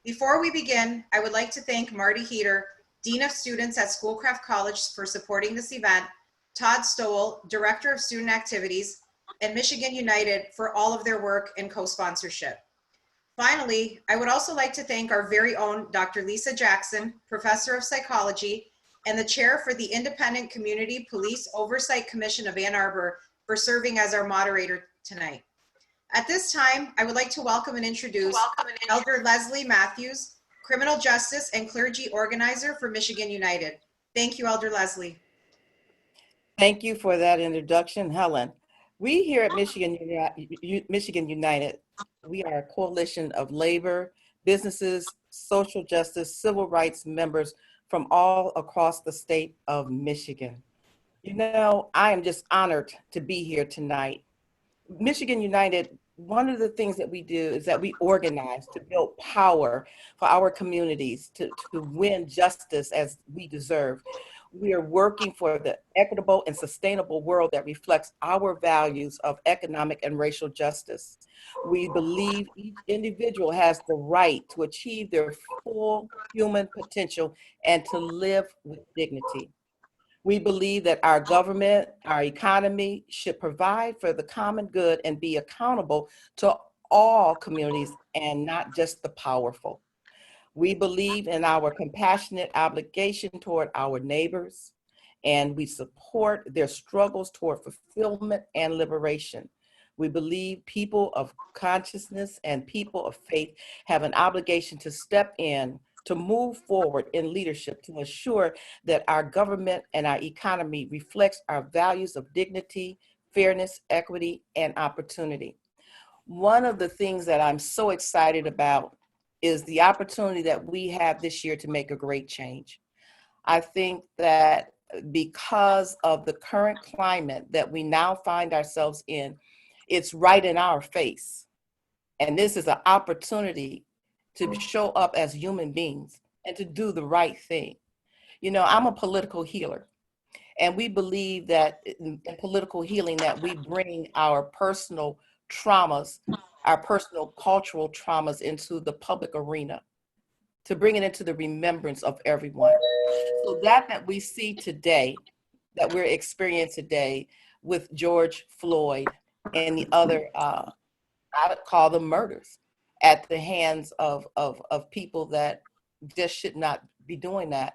Before we begin, I would like to thank Marty Heater, Dean of Students at Schoolcraft College, for supporting this event, Todd Stowell, Director of Student Activities, and Michigan United for all of their work and co-sponsorship. Finally, I would also like to thank our very own Dr. Lisa Jackson, Professor of Psychology, and the Chair for the Independent Community Police Oversight Commission of Ann Arbor for serving as our moderator tonight. At this time, I would like to welcome and introduce Elder Leslie Matthews, Criminal Justice and Clergy Organizer for Michigan United. Thank you, Elder Leslie. Thank you for that introduction, Helen. We here at Michigan United, we are a coalition of labor, businesses, social justice, civil rights members from all across the state of Michigan. You know, I am just honored to be here tonight. Michigan United, one of the things that we do is that we organize to build power for our communities to win justice as we deserve. We are working for the equitable and sustainable world that reflects our values of economic and racial justice. We believe each individual has the right to achieve their full human potential and to live with dignity. We believe that our government, our economy should provide for the common good and be accountable to all communities and not just the powerful. We believe in our compassionate obligation toward our neighbors, and we support their struggles toward fulfillment and liberation. We believe people of consciousness and people of faith have an obligation to step in to move forward in leadership to ensure that our government and our economy reflects our values of dignity, fairness, equity, and opportunity. One of the things that I'm so excited about is the opportunity that we have this year to make a great change. I think that because of the current climate that we now find ourselves in, it's right in our face. And this is an opportunity to show up as human beings and to do the right thing. You know, I'm a political healer, and we believe that in political healing that we bring our personal traumas, our personal cultural traumas into the public arena, to bring it into the remembrance of everyone. So that we see today, that we're experiencing today with George Floyd and the other, I would call them murders at the hands of people that just should not be doing that.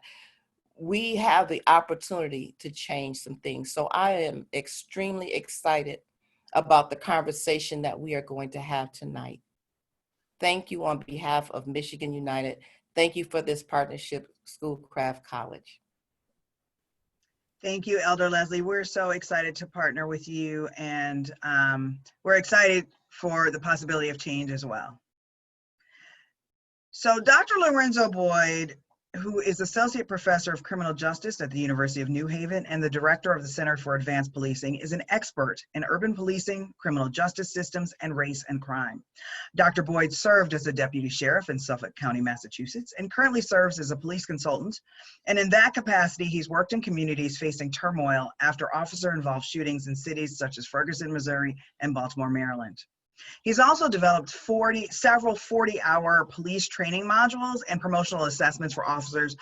We have the opportunity to change some things. So I am extremely excited about the conversation that we are going to have tonight. Thank you on behalf of Michigan United. Thank you for this partnership, Schoolcraft College. Thank you, Elder Leslie. We're so excited to partner with you, and we're excited for the possibility of change as well. So Dr. Lorenzo Boyd, who is Associate Professor of Criminal Justice at the University of New Haven and the Director of the Center for Advanced Policing, is an expert in urban policing, criminal justice systems, and race and crime. Dr. Boyd served as a Deputy Sheriff in Suffolk County, Massachusetts, and currently serves as a police consultant. And in that capacity, he's worked in communities facing turmoil after officer-involved shootings in cities such as Ferguson, Missouri, and Baltimore, Maryland. He's also developed several 40-hour police training modules and promotional assessments for officers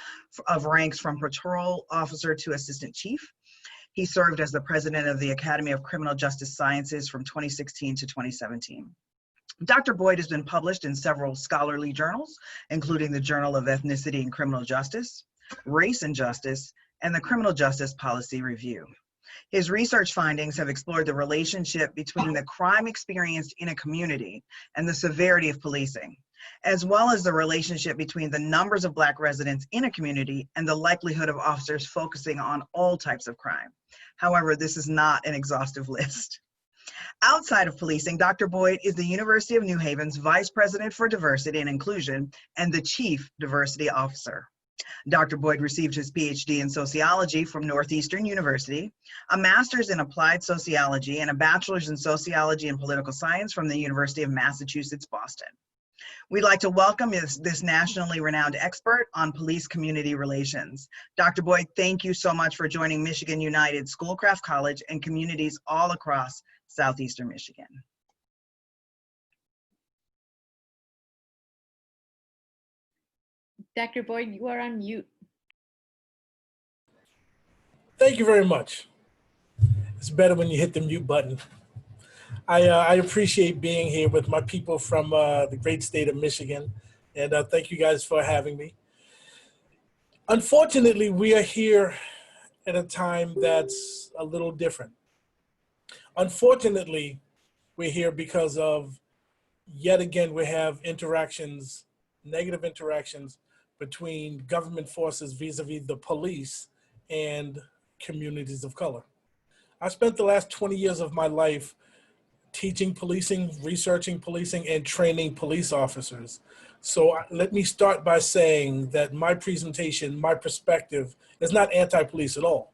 of ranks from patrol officer to assistant chief. He served as the president of the Academy of Criminal Justice Sciences from 2016 to 2017. Dr. Boyd has been published in several scholarly journals, including the Journal of Ethnicity and Criminal Justice, Race and Justice, and the Criminal Justice Policy Review. His research findings have explored the relationship between the crime experienced in a community and the severity of policing, as well as the relationship between the numbers of Black residents in a community and the likelihood of officers focusing on all types of crime. However, this is not an exhaustive list. Outside of policing, Dr. Boyd is the University of New Haven's Vice President for Diversity and Inclusion and the Chief Diversity Officer. Dr. Boyd received his Ph.D. in sociology from Northeastern University, a master's in applied sociology, and a bachelor's in sociology and political science from the University of Massachusetts, Boston. We'd like to welcome this nationally renowned expert on police community relations. Dr. Boyd, thank you so much for joining Michigan United, Schoolcraft College, and communities all across Southeastern Michigan. Dr. Boyd, you are on mute. Thank you very much. It's better when you hit the mute button. I appreciate being here with my people from the great state of Michigan, and thank you guys for having me. Unfortunately, we are here at a time that's a little different. Unfortunately, we're here because of, yet again, we have interactions, negative interactions between government forces vis-a-vis the police and communities of color. I spent the last 20 years of my life teaching policing, researching policing, and training police officers. So let me start by saying that my presentation, my perspective is not anti-police at all.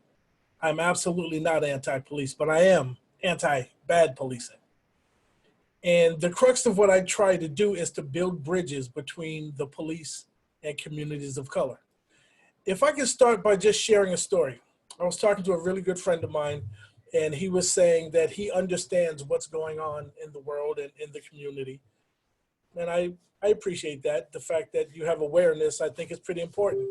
I'm absolutely not anti-police, but I am anti-bad policing. And the crux of what I try to do is to build bridges between the police and communities of color. If I can start by just sharing a story. I was talking to a really good friend of mine, and he was saying that he understands what's going on in the world and in the community. And I appreciate that. The fact that you have awareness, I think, is pretty important.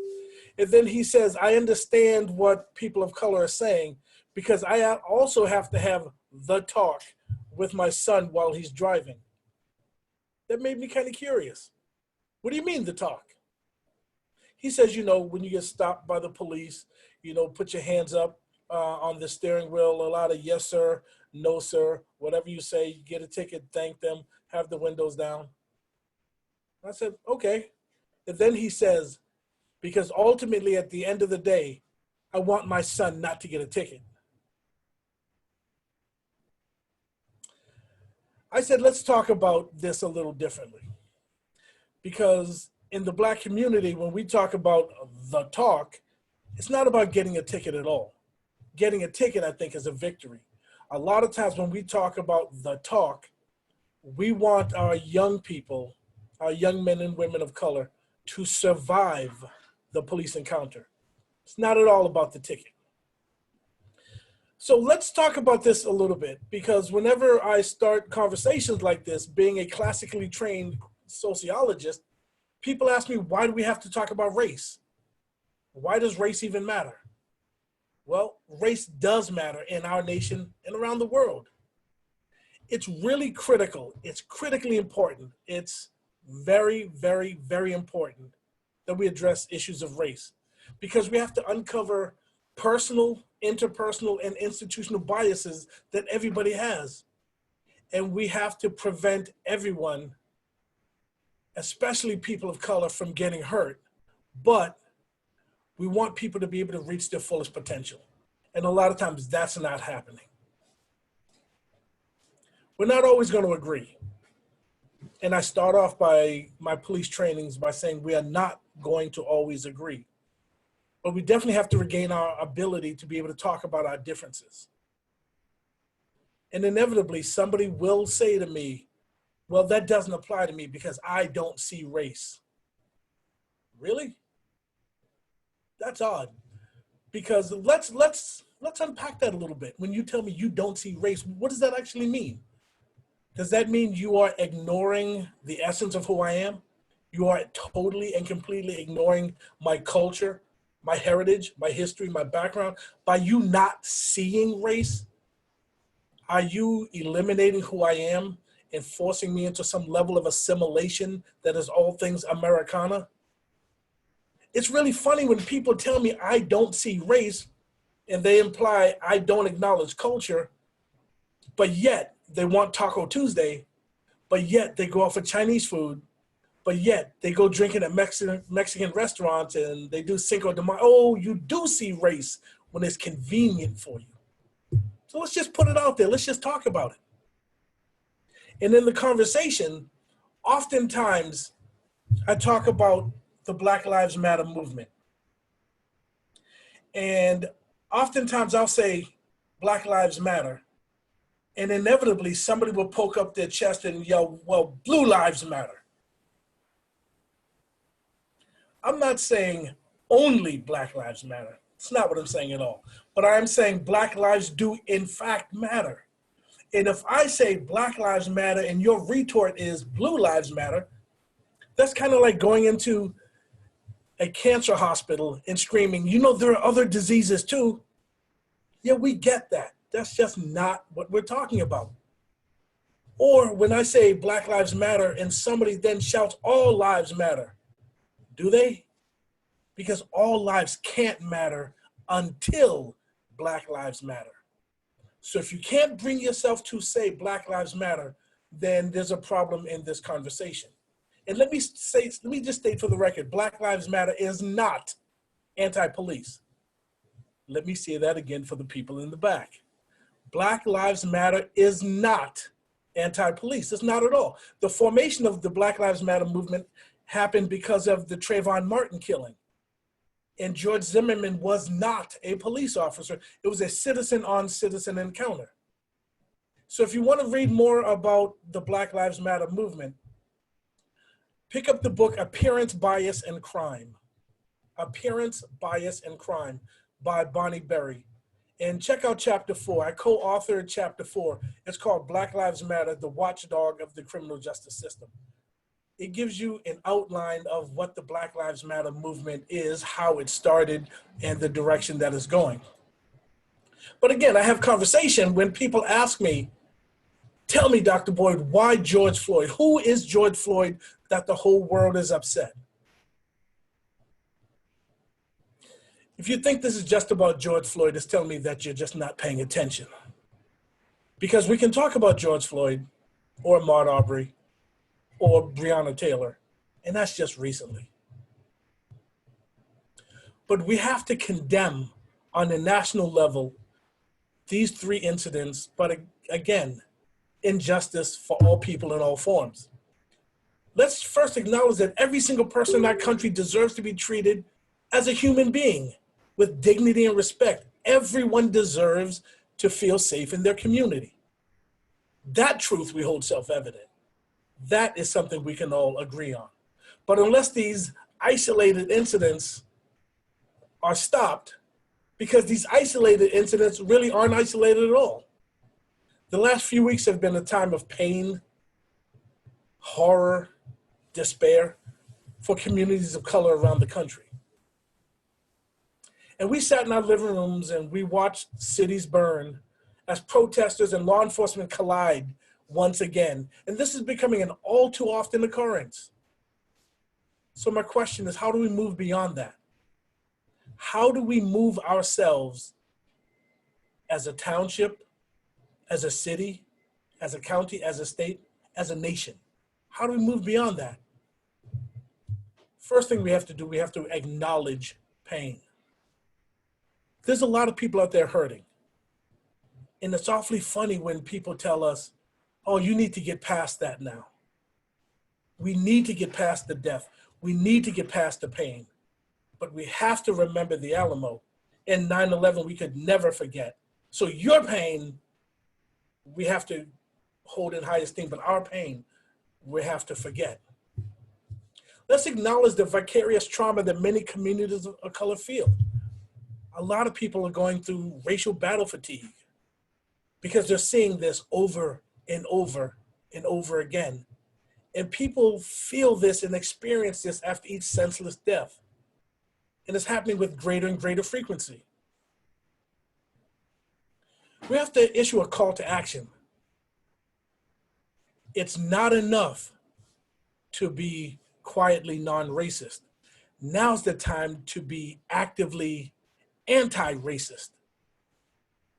And then he says, I understand what people of color are saying because I also have to have the talk with my son while he's driving. That made me kind of curious. What do you mean the talk? He says, you know, when you get stopped by the police, you know, put your hands up on the steering wheel, a lot of yes, sir, no, sir, whatever you say, you get a ticket, thank them, have the windows down. I said, okay. And then he says, because ultimately at the end of the day, I want my son not to get a ticket. I said, let's talk about this a little differently. Because in the Black community, when we talk about the talk, it's not about getting a ticket at all. Getting a ticket, I think, is a victory. A lot of times when we talk about the talk, we want our young people, our young men and women of color, to survive the police encounter. It's not at all about the ticket. So let's talk about this a little bit, because whenever I start conversations like this, being a classically trained sociologist, people ask me, why do we have to talk about race? Why does race even matter? Well, race does matter in our nation and around the world. It's really critical. It's critically important. It's very, very, very important that we address issues of race, because we have to uncover personal, interpersonal, and institutional biases that everybody has. And we have to prevent everyone, especially people of color, from getting hurt. But we want people to be able to reach their fullest potential. And a lot of times that's not happening. We're not always going to agree. And I start off by my police trainings by saying we are not going to always agree. But we definitely have to regain our ability to be able to talk about our differences. And inevitably, somebody will say to me, well, that doesn't apply to me because I don't see race. Really? That's odd. Because let's unpack that a little bit. When you tell me you don't see race, what does that actually mean? Does that mean you are ignoring the essence of who I am? You are totally and completely ignoring my culture, my heritage, my history, my background, by you not seeing race? Are you eliminating who I am and forcing me into some level of assimilation that is all things Americana? It's really funny when people tell me I don't see race and they imply I don't acknowledge culture, but yet they want Taco Tuesday, but yet they go out for Chinese food, but yet they go drinking at Mexican restaurants and they do Cinco de Mayo. Oh, you do see race when it's convenient for you. So let's just put it out there. Let's just talk about it. And in the conversation, oftentimes I talk about the Black Lives Matter movement. And oftentimes I'll say Black Lives Matter. And inevitably somebody will poke up their chest and yell, well, Blue Lives Matter. I'm not saying only Black Lives Matter. It's not what I'm saying at all. But I'm saying Black lives do in fact matter. And if I say Black Lives Matter and your retort is Blue Lives Matter, that's kind of like going into a cancer hospital and screaming, you know, there are other diseases too. Yeah, we get that. That's just not what we're talking about. Or when I say Black Lives Matter and somebody then shouts, all lives matter, do they? Because all lives can't matter until Black Lives Matter. So if you can't bring yourself to say Black Lives Matter, then there's a problem in this conversation. And let me just state for the record, Black Lives Matter is not anti-police. Let me say that again for the people in the back. Black Lives Matter is not anti-police. It's not at all. The formation of the Black Lives Matter movement happened because of the Trayvon Martin killing. And George Zimmerman was not a police officer. It was a citizen-on-citizen encounter. So if you want to read more about the Black Lives Matter movement, pick up the book Appearance, Bias, and Crime. Appearance, Bias, and Crime by Bonnie Berry. And check out chapter 4. I co-authored chapter 4. It's called Black Lives Matter, the Watchdog of the Criminal Justice System. It gives you an outline of what the Black Lives Matter movement is, how it started, and the direction that it's going. But again, I have conversation when people ask me, tell me, Dr. Boyd, why George Floyd? Who is George Floyd that the whole world is upset? If you think this is just about George Floyd, it's telling me that you're just not paying attention. Because we can talk about George Floyd or Ahmaud Arbery or Breonna Taylor, and that's just recently. But we have to condemn on a national level these three incidents, but again, injustice for all people in all forms. Let's first acknowledge that every single person in our country deserves to be treated as a human being with dignity and respect. Everyone deserves to feel safe in their community. That truth we hold self-evident. That is something we can all agree on. But unless these isolated incidents are stopped, because these isolated incidents really aren't isolated at all. The last few weeks have been a time of pain, horror, despair for communities of color around the country. And we sat in our living rooms and we watched cities burn as protesters and law enforcement collide once again. And this is becoming an all too often occurrence. So my question is, how do we move beyond that? How do we move ourselves as a township, as a city, as a county, as a state, as a nation? How do we move beyond that? First thing we have to do, we have to acknowledge pain. There's a lot of people out there hurting. And it's awfully funny when people tell us, oh, you need to get past that now. We need to get past the death. We need to get past the pain. But we have to remember the Alamo. In 9/11, we could never forget. So your pain, we have to hold in high esteem, but our pain, we have to forget. Let's acknowledge the vicarious trauma that many communities of color feel. A lot of people are going through racial battle fatigue because they're seeing this over and over and over again. And people feel this and experience this after each senseless death. And it's happening with greater and greater frequency. We have to issue a call to action. It's not enough to be quietly non-racist. Now's the time to be actively anti-racist,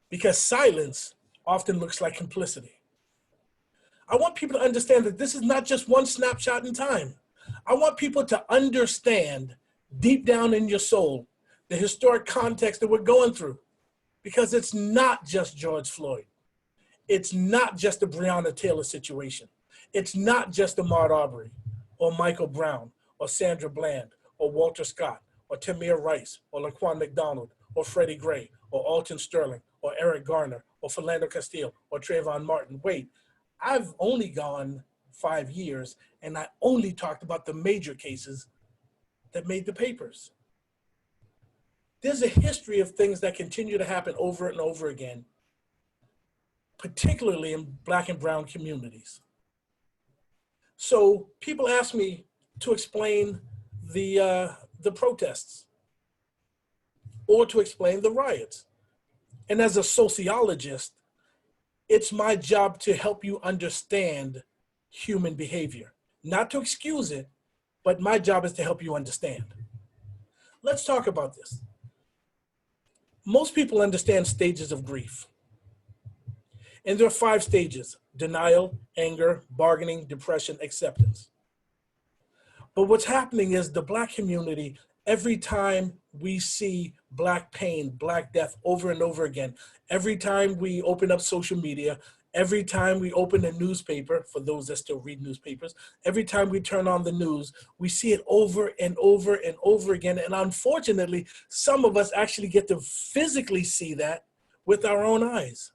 because silence often looks like complicity. I want people to understand that this is not just one snapshot in time. I want people to understand deep down in your soul the historic context that we're going through, because it's not just George Floyd. It's not just the Breonna Taylor situation. It's not just Ahmaud Arbery or Michael Brown or Sandra Bland or Walter Scott or Tamir Rice or Laquan McDonald or Freddie Gray or Alton Sterling or Eric Garner or Philando Castile or Trayvon Martin. Wait, I've only gone 5 years and I only talked about the major cases that made the papers. There's a history of things that continue to happen over and over again, particularly in Black and brown communities. So people ask me to explain the the protests or to explain the riots. And as a sociologist, it's my job to help you understand human behavior, not to excuse it, but my job is to help you understand. Let's talk about this. Most people understand stages of grief. And there are 5 stages: denial, anger, bargaining, depression, acceptance. But what's happening is the Black community, every time we see Black pain, Black death over and over again, every time we open up social media, every time we open a newspaper, for those that still read newspapers, every time we turn on the news, we see it over and over and over again. And unfortunately, some of us actually get to physically see that with our own eyes.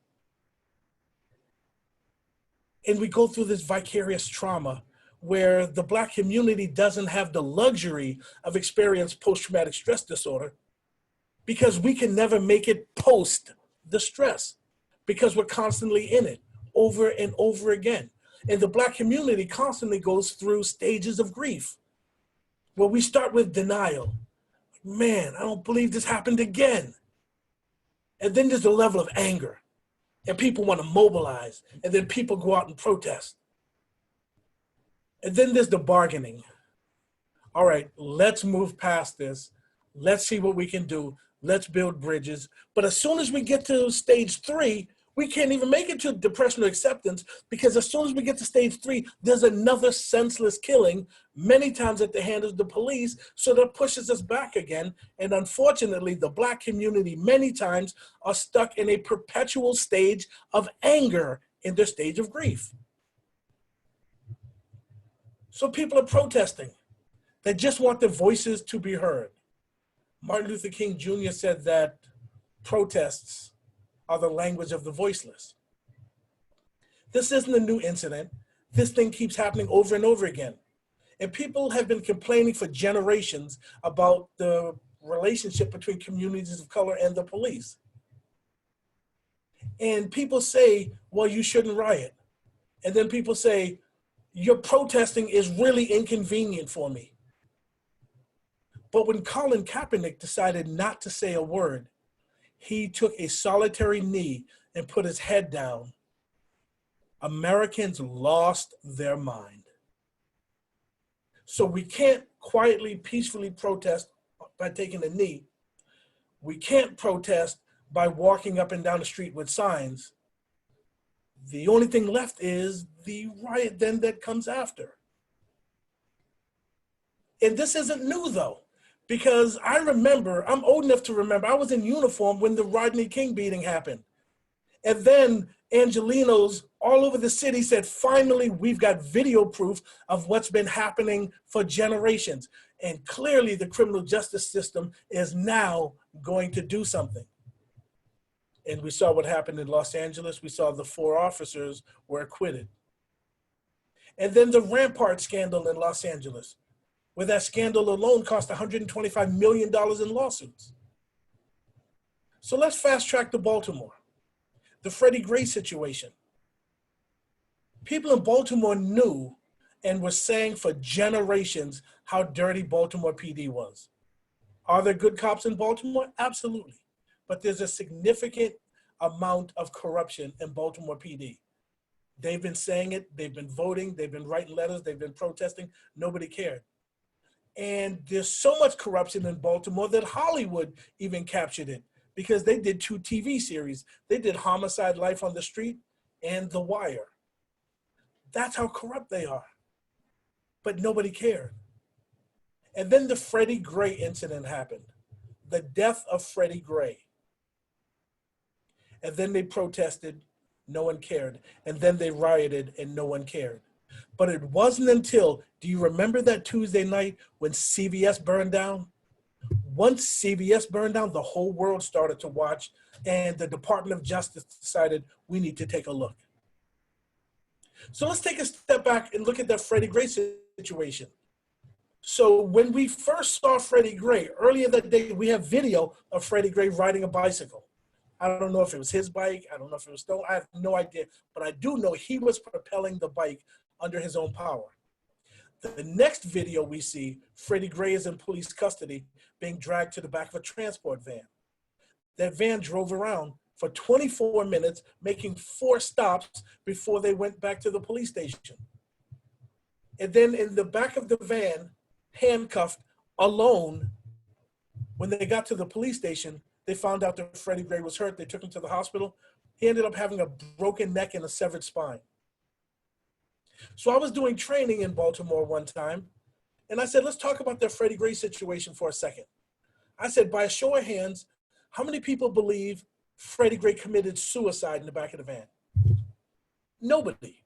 And we go through this vicarious trauma where the Black community doesn't have the luxury of experiencing post-traumatic stress disorder because we can never make it post the stress because we're constantly in it over and over again. And the Black community constantly goes through stages of grief where we start with denial. Man, I don't believe this happened again. And then there's the level of anger. And people want to mobilize, and then people go out and protest. And then there's the bargaining. All right, let's move past this. Let's see what we can do. Let's build bridges. But as soon as we get to stage 3, we can't even make it to depression or acceptance, because as soon as we get to stage 3, there's another senseless killing, many times at the hand of the police, so that pushes us back again. And unfortunately, the Black community many times are stuck in a perpetual stage of anger in their stage of grief. So people are protesting. They just want their voices to be heard. Martin Luther King Jr. said that protests are the language of the voiceless. This isn't a new incident. This thing keeps happening over and over again. And people have been complaining for generations about the relationship between communities of color and the police. And people say, well, you shouldn't riot. And then people say, your protesting is really inconvenient for me. But when Colin Kaepernick decided not to say a word, he took a solitary knee and put his head down, Americans lost their mind. So we can't quietly, peacefully protest by taking a knee. We can't protest by walking up and down the street with signs. The only thing left is the riot then that comes after. And this isn't new though, because I remember, I'm old enough to remember, I was in uniform when the Rodney King beating happened. And then Angelenos all over the city said, finally, we've got video proof of what's been happening for generations. And clearly the criminal justice system is now going to do something. And we saw what happened in Los Angeles. We saw the 4 officers were acquitted. And then the Rampart scandal in Los Angeles, where that scandal alone cost $125 million in lawsuits. So let's fast track to Baltimore. The Freddie Gray situation. People in Baltimore knew and were saying for generations how dirty Baltimore PD was. Are there good cops in Baltimore? Absolutely. But there's a significant amount of corruption in Baltimore PD. They've been saying it, they've been voting, they've been writing letters, they've been protesting, nobody cared. And there's so much corruption in Baltimore that Hollywood even captured it, because they did 2 TV series. They did Homicide, Life on the Street, and The Wire. That's how corrupt they are. But nobody cared. And then the Freddie Gray incident happened. The death of Freddie Gray. And then they protested, no one cared. And then they rioted and no one cared. But it wasn't until, do you remember that Tuesday night when CVS burned down? Once CVS burned down, the whole world started to watch, and the Department of Justice decided we need to take a look. So let's take a step back and look at that Freddie Gray situation. So when we first saw Freddie Gray, earlier that day, we have video of Freddie Gray riding a bicycle. I don't know if it was his bike. I don't know if it was stolen. I have no idea. But I do know he was propelling the bike under his own power. The next video we see, Freddie Gray is in police custody being dragged to the back of a transport van. That van drove around for 24 minutes, making 4 stops before they went back to the police station. And then in the back of the van, handcuffed, alone, when they got to the police station, they found out that Freddie Gray was hurt. They took him to the hospital. He ended up having a broken neck and a severed spine. So I was doing training in Baltimore one time, and I said, let's talk about the Freddie Gray situation for a second. I said, by a show of hands, how many people believe Freddie Gray committed suicide in the back of the van? Nobody.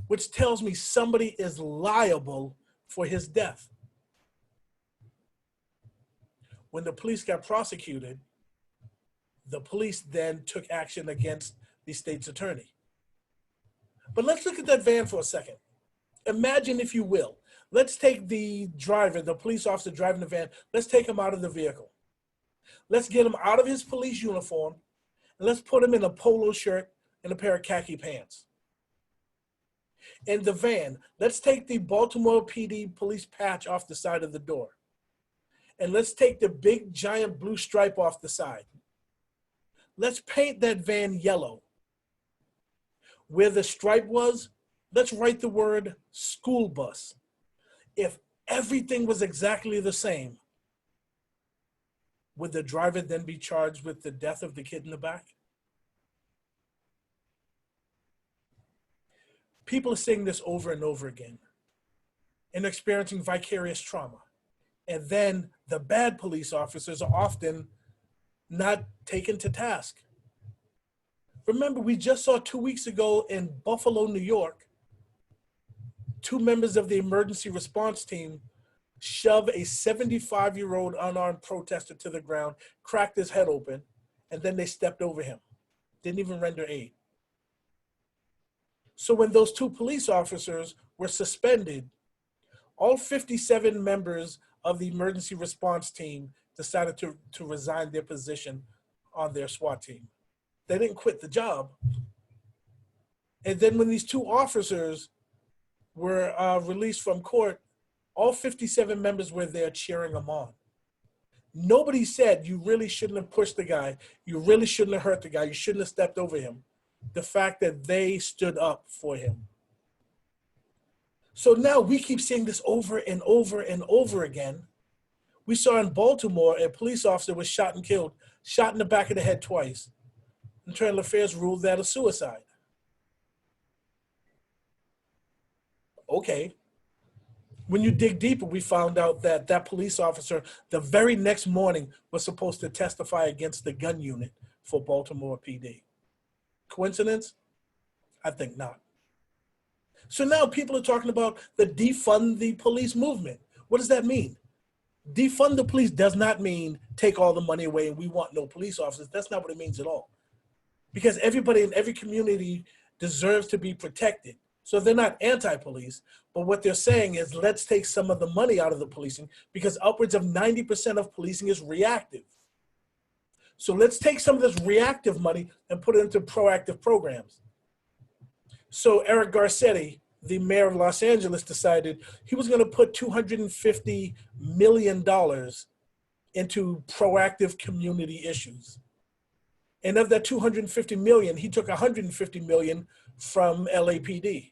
Which tells me somebody is liable for his death. When the police got prosecuted, the police then took action against the state's attorney. But let's look at that van for a second. Imagine, if you will, let's take the driver, the police officer driving the van, let's take him out of the vehicle. Let's get him out of his police uniform, and let's put him in a polo shirt and a pair of khaki pants. In the van, let's take the Baltimore PD police patch off the side of the door. And let's take the big giant blue stripe off the side. Let's paint that van yellow. Where the stripe was, let's write the word school bus. If everything was exactly the same, would the driver then be charged with the death of the kid in the back? People are saying this over and over again and experiencing vicarious trauma. And then the bad police officers are often not taken to task. Remember, we just saw 2 weeks ago in Buffalo, New York, 2 members of the emergency response team shove a 75-year-old unarmed protester to the ground, cracked his head open, and then they stepped over him. Didn't even render aid. So when those 2 police officers were suspended, all 57 members of the emergency response team decided to resign their position on their SWAT team. They didn't quit the job. And then when these 2 officers were released from court, all 57 members were there cheering them on. Nobody said, you really shouldn't have pushed the guy. You really shouldn't have hurt the guy. You shouldn't have stepped over him. The fact that they stood up for him. So now we keep seeing this over and over and over again. We saw in Baltimore, a police officer was shot and killed, shot in the back of the head twice. Internal Affairs ruled that a suicide. Okay. When you dig deeper, we found out that that police officer, the very next morning, was supposed to testify against the gun unit for Baltimore PD. Coincidence? I think not. So now people are talking about the defund the police movement. What does that mean? Defund the police does not mean take all the money away and we want no police officers. That's not what it means at all. Because everybody in every community deserves to be protected. So they're not anti-police, but what they're saying is let's take some of the money out of the policing because upwards of 90% of policing is reactive. So let's take some of this reactive money and put it into proactive programs. So Eric Garcetti, the mayor of Los Angeles, decided he was going to put $250 million into proactive community issues. And of that $250 million, he took $150 million from LAPD.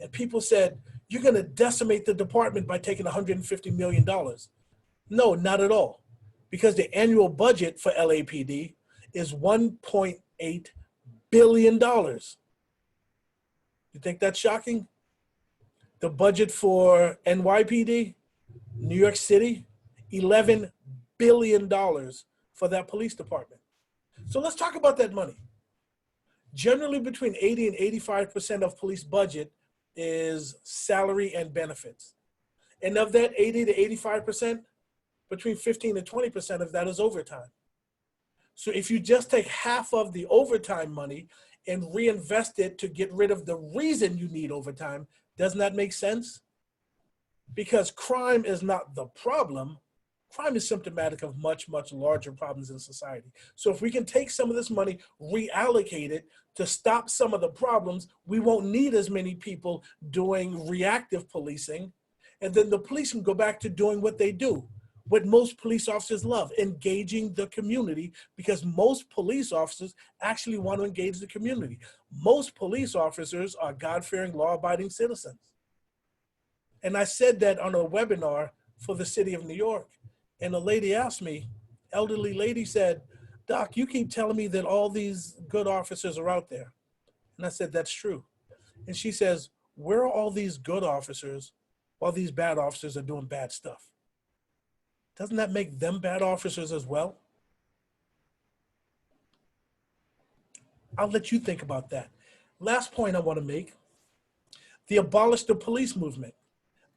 And people said, you're going to decimate the department by taking $150 million. No, not at all. Because the annual budget for LAPD is $1.8 billion. You think that's shocking? The budget for NYPD, New York City, $11 billion for that police department. So let's talk about that money. Generally between 80 and 85% of police budget is salary and benefits. And of that 80 to 85%, between 15 and 20% of that is overtime. So if you just take half of the overtime money and reinvest it to get rid of the reason you need overtime, doesn't that make sense? Because crime is not the problem, crime is symptomatic of much, much larger problems in society. So if we can take some of this money, reallocate it to stop some of the problems, we won't need as many people doing reactive policing. And then the police can go back to doing what they do, what most police officers love, engaging the community, because most police officers actually want to engage the community. Most police officers are God-fearing, law-abiding citizens. And I said that on a webinar for the city of New York. And a lady asked me, elderly lady said, "Doc, you keep telling me that all these good officers are out there." And I said, "That's true." And she says, "Where are all these good officers while these bad officers are doing bad stuff? Doesn't that make them bad officers as well?" I'll let you think about that. Last point I want to make, the Abolish the Police movement.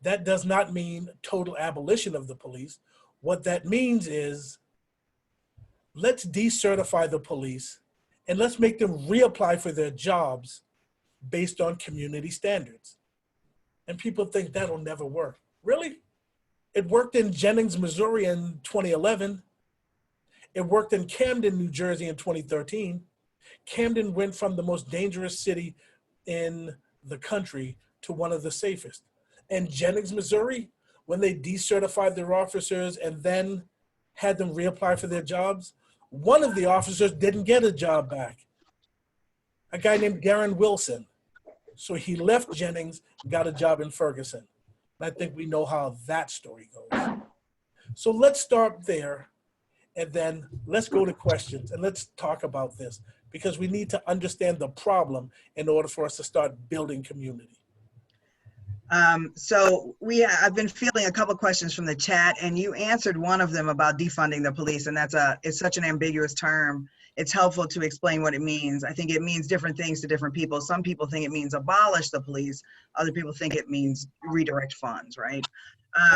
That does not mean total abolition of the police. What that means is, let's decertify the police and let's make them reapply for their jobs based on community standards. And people think that'll never work. Really? It worked in Jennings, Missouri in 2011. It worked in Camden, New Jersey in 2013. Camden went from the most dangerous city in the country to one of the safest. And Jennings, Missouri, when they decertified their officers and then had them reapply for their jobs, one of the officers didn't get a job back, a guy named Darren Wilson. So he left Jennings, got a job in Ferguson. And I think we know how that story goes. So let's start there, and then let's go to questions, and let's talk about this, because we need to understand the problem in order for us to start building community. I've been fielding a couple questions from the chat, and you answered one of them about defunding the police, and it's such an ambiguous term. It's helpful to explain what it means. I think it means different things to different people. Some people think it means abolish the police. Other people think it means redirect funds, right?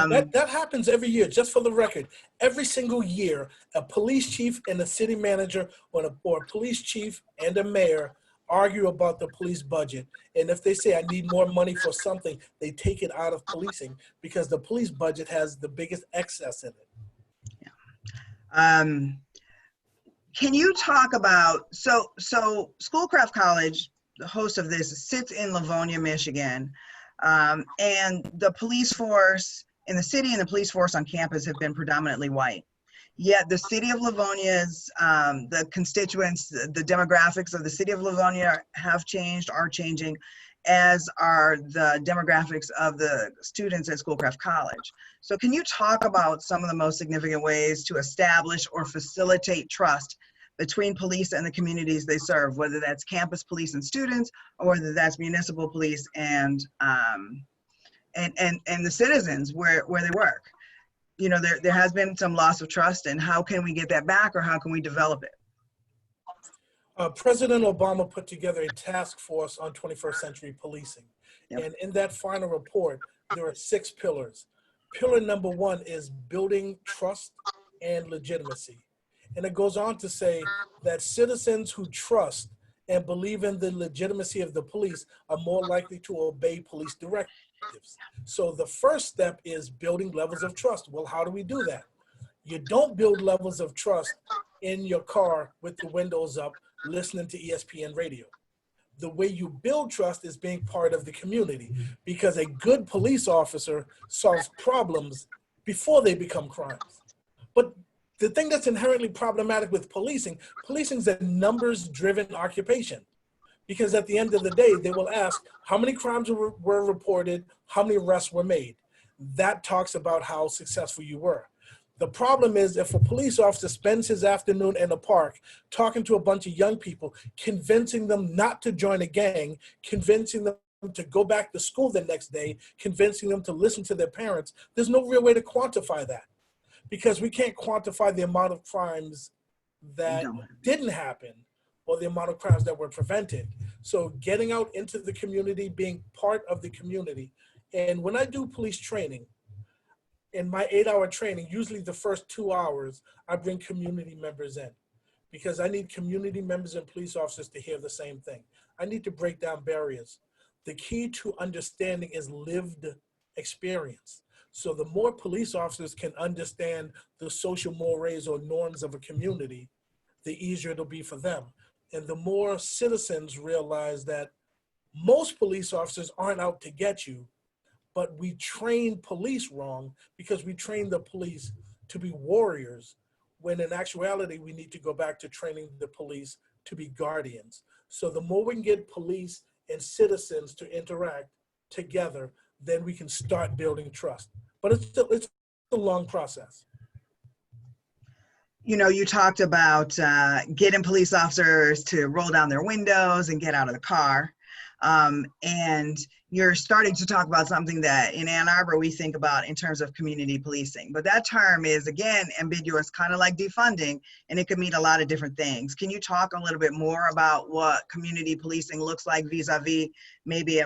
That happens every year, just for the record. Every single year, a police chief and a city manager, or a police chief and a mayor argue about the police budget. And if they say, "I need more money for something," they take it out of policing because the police budget has the biggest excess in it. Yeah. Can you talk about, so Schoolcraft College, the host of this, sits in Livonia, Michigan, and the police force in the city and the police force on campus have been predominantly white. Yet the city of Livonia's, the constituents, the demographics of the city of Livonia have changed, are changing, as are the demographics of the students at Schoolcraft College. So can you talk about some of the most significant ways to establish or facilitate trust between police and the communities they serve, whether that's campus police and students, or whether that's municipal police and the citizens where they work? You know, there has been some loss of trust, and how can we get that back, or how can we develop it? President Obama put together a task force on 21st century policing. Yep. And in that final report, there are 6 pillars. Pillar number 1 is building trust and legitimacy. And it goes on to say that citizens who trust and believe in the legitimacy of the police are more likely to obey police directives. So the first step is building levels of trust. Well, how do we do that? You don't build levels of trust in your car with the windows up, listening to ESPN radio. The way you build trust is being part of the community, because a good police officer solves problems before they become crimes. But the thing that's inherently problematic with policing is a numbers-driven occupation. Because at the end of the day, they will ask, how many crimes were reported, how many arrests were made? That talks about how successful you were. The problem is, if a police officer spends his afternoon in a park talking to a bunch of young people, convincing them not to join a gang, convincing them to go back to school the next day, convincing them to listen to their parents, there's no real way to quantify that. Because we can't quantify the amount of crimes that didn't happen, or the amount of crimes that were prevented. So getting out into the community, being part of the community. And when I do police training, in my 8-hour training, usually the first 2 hours, I bring community members in, because I need community members and police officers to hear the same thing. I need to break down barriers. The key to understanding is lived experience. So the more police officers can understand the social mores or norms of a community, the easier it'll be for them. And the more citizens realize that most police officers aren't out to get you, but we train police wrong because we train the police to be warriors, when in actuality, we need to go back to training the police to be guardians. So the more we can get police and citizens to interact together, then we can start building trust. But it's a long process. You know, you talked about getting police officers to roll down their windows and get out of the car. And you're starting to talk about something that in Ann Arbor we think about in terms of community policing. But that term is, again, ambiguous, kind of like defunding, and it could mean a lot of different things. Can you talk a little bit more about what community policing looks like vis-a-vis maybe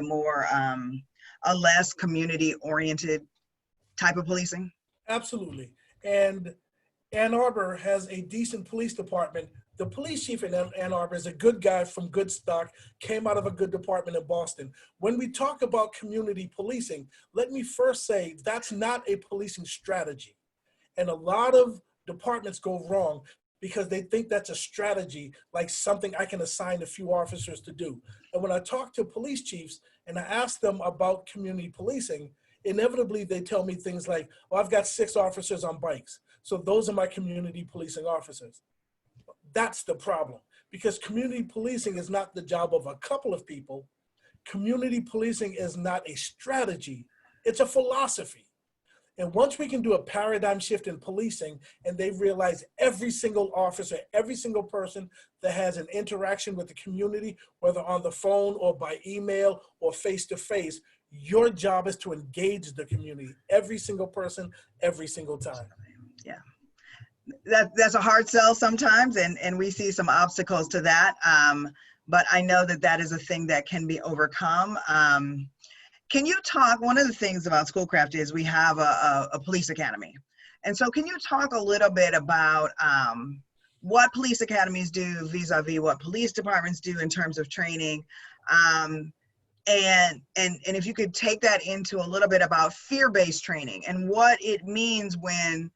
a less community-oriented type of policing? Absolutely. And Ann Arbor has a decent police department. The police chief in Ann Arbor is a good guy from good stock, came out of a good department in Boston. When we talk about community policing, let me first say that's not a policing strategy. And a lot of departments go wrong because they think that's a strategy, like something I can assign a few officers to do. And when I talk to police chiefs and I ask them about community policing, inevitably they tell me things like, oh, I've got 6 officers on bikes, so those are my community policing officers. That's the problem, because community policing is not the job of a couple of people. Community policing is not a strategy, it's a philosophy. And once we can do a paradigm shift in policing and they realize every single officer, every single person that has an interaction with the community, whether on the phone or by email or face-to-face, your job is to engage the community, every single person, every single time. Yeah. That's a hard sell sometimes, and we see some obstacles to that. But I know that that is a thing that can be overcome. Can you talk, one of the things about Schoolcraft is we have a police academy. And so can you talk a little bit about what police academies do vis-a-vis what police departments do in terms of training? And if you could take that into a little bit about fear-based training and what it means when,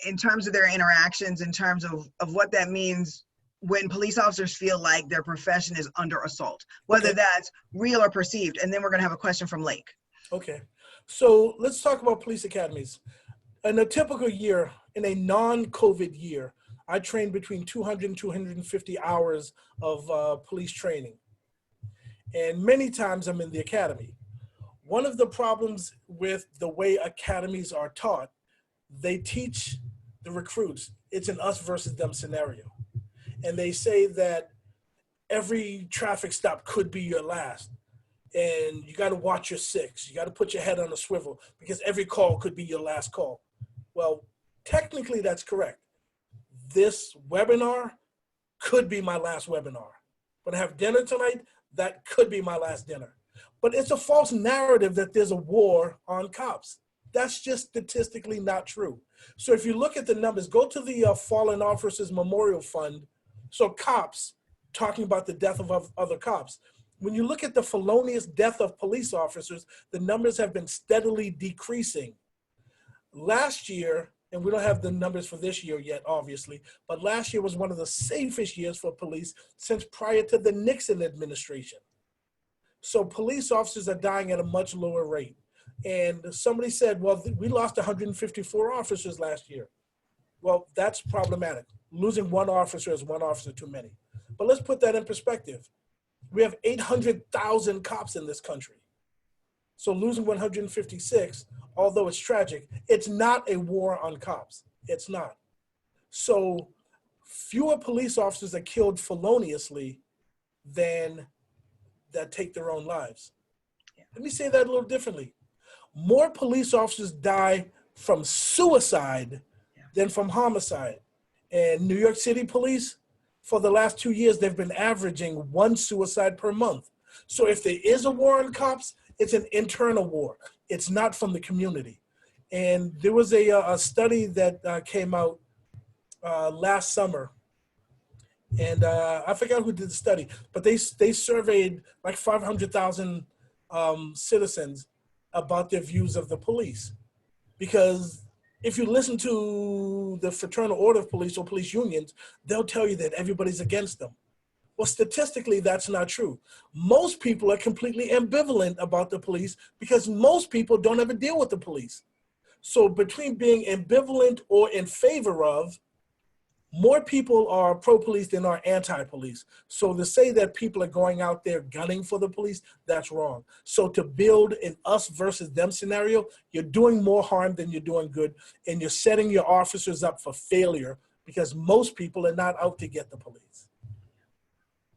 in terms of their interactions, in terms of what that means when police officers feel like their profession is under assault, whether that's real or perceived. And then we're gonna have a question from Lake. Okay, so let's talk about police academies. In a typical year, in a non-COVID year, I train between 200 and 250 hours of police training. And many times I'm in the academy. One of the problems with the way academies are taught, they teach the recruits, it's an us versus them scenario. And they say that every traffic stop could be your last. And you got to watch your 6. You got to put your head on a swivel because every call could be your last call. Well, technically that's correct. This webinar could be my last webinar. When I have dinner tonight, that could be my last dinner. But it's a false narrative that there's a war on cops. That's just statistically not true. So if you look at the numbers, go to the Fallen Officers Memorial Fund. So cops, talking about the death of other cops. When you look at the felonious death of police officers, the numbers have been steadily decreasing. Last year, and we don't have the numbers for this year yet, obviously, but last year was one of the safest years for police since prior to the Nixon administration. So police officers are dying at a much lower rate. And somebody said, well, we lost 154 officers last year. Well, that's problematic. Losing one officer is one officer too many. But let's put that in perspective. We have 800,000 cops in this country. So losing 156, although it's tragic, it's not a war on cops. It's not. So fewer police officers are killed feloniously than that take their own lives. Let me say that a little differently. More police officers die from suicide than from homicide. And New York City police, for the last 2 years, they've been averaging 1 suicide per month. So if there is a war on cops, it's an internal war. It's not from the community. And there was a study that came out last summer. And I forgot who did the study, but they surveyed like 500,000 citizens about their views of the police. Because if you listen to the Fraternal Order of Police or police unions, they'll tell you that everybody's against them. Well, statistically, that's not true. Most people are completely ambivalent about the police because most people don't ever deal with the police. So between being ambivalent or in favor of, more people are pro-police than are anti-police. So to say that people are going out there gunning for the police, that's wrong. So to build an us versus them scenario, you're doing more harm than you're doing good, and you're setting your officers up for failure because most people are not out to get the police.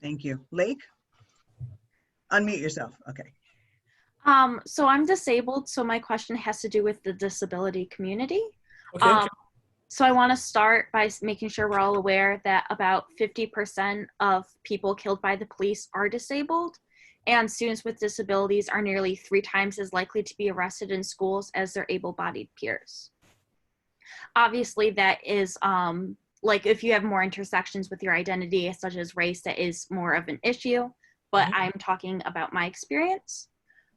Thank you. Lake? Unmute yourself. Okay. So I'm disabled, so my question has to do with the disability community. Okay. So I want to start by making sure we're all aware that about 50% of people killed by the police are disabled, and students with disabilities are nearly 3 times as likely to be arrested in schools as their able-bodied peers. Obviously, that is like if you have more intersections with your identity, such as race, that is more of an issue, but I'm talking about my experience.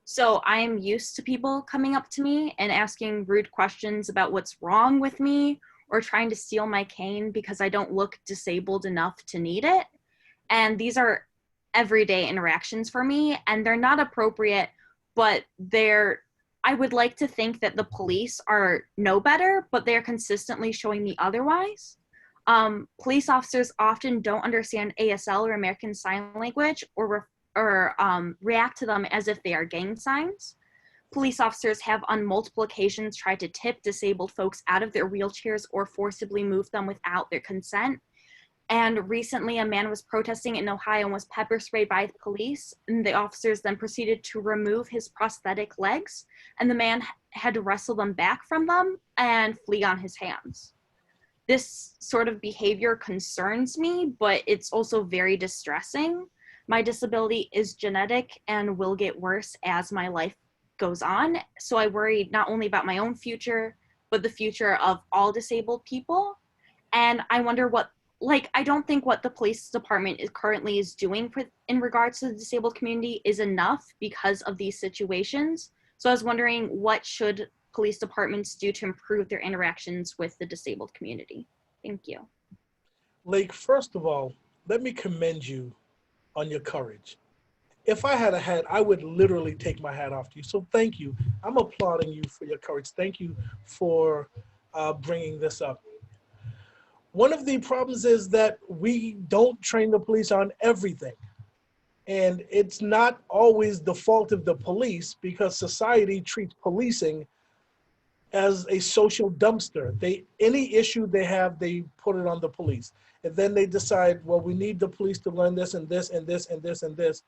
So I am used to people coming up to me and asking rude questions about what's wrong with me or trying to steal my cane because I don't look disabled enough to need it. And these are everyday interactions for me, and they're not appropriate, but I would like to think that the police know better, but they're consistently showing me otherwise. Police officers often don't understand ASL or American Sign Language or react to them as if they are gang signs. Police officers have on multiple occasions tried to tip disabled folks out of their wheelchairs or forcibly move them without their consent. And recently a man was protesting in Ohio and was pepper sprayed by the police, and the officers then proceeded to remove his prosthetic legs, and the man had to wrestle them back from them and flee on his hands. This sort of behavior concerns me, but it's also very distressing. My disability is genetic and will get worse as my life goes on. So I worry not only about my own future, but the future of all disabled people. And I wonder I don't think what the police department currently is doing in regards to the disabled community is enough because of these situations. So I was wondering, what should police departments do to improve their interactions with the disabled community? Thank you. Lake, first of all, let me commend you on your courage. If I had a hat, I would literally take my hat off to you. So thank you. I'm applauding you for your courage. Thank you for bringing this up. One of the problems is that we don't train the police on everything. And it's not always the fault of the police because society treats policing as a social dumpster. Any issue they have, they put it on the police. And then they decide, well, we need the police to learn this and this and this and this and this.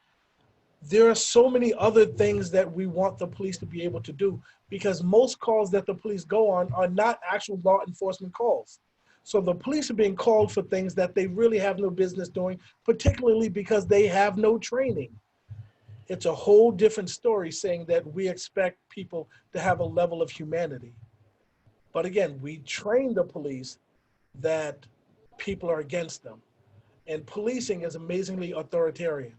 There are so many other things that we want the police to be able to do because most calls that the police go on are not actual law enforcement calls. So the police are being called for things that they really have no business doing, particularly because they have no training. It's a whole different story saying that we expect people to have a level of humanity. But again, we train the police that people are against them. And policing is amazingly authoritarian.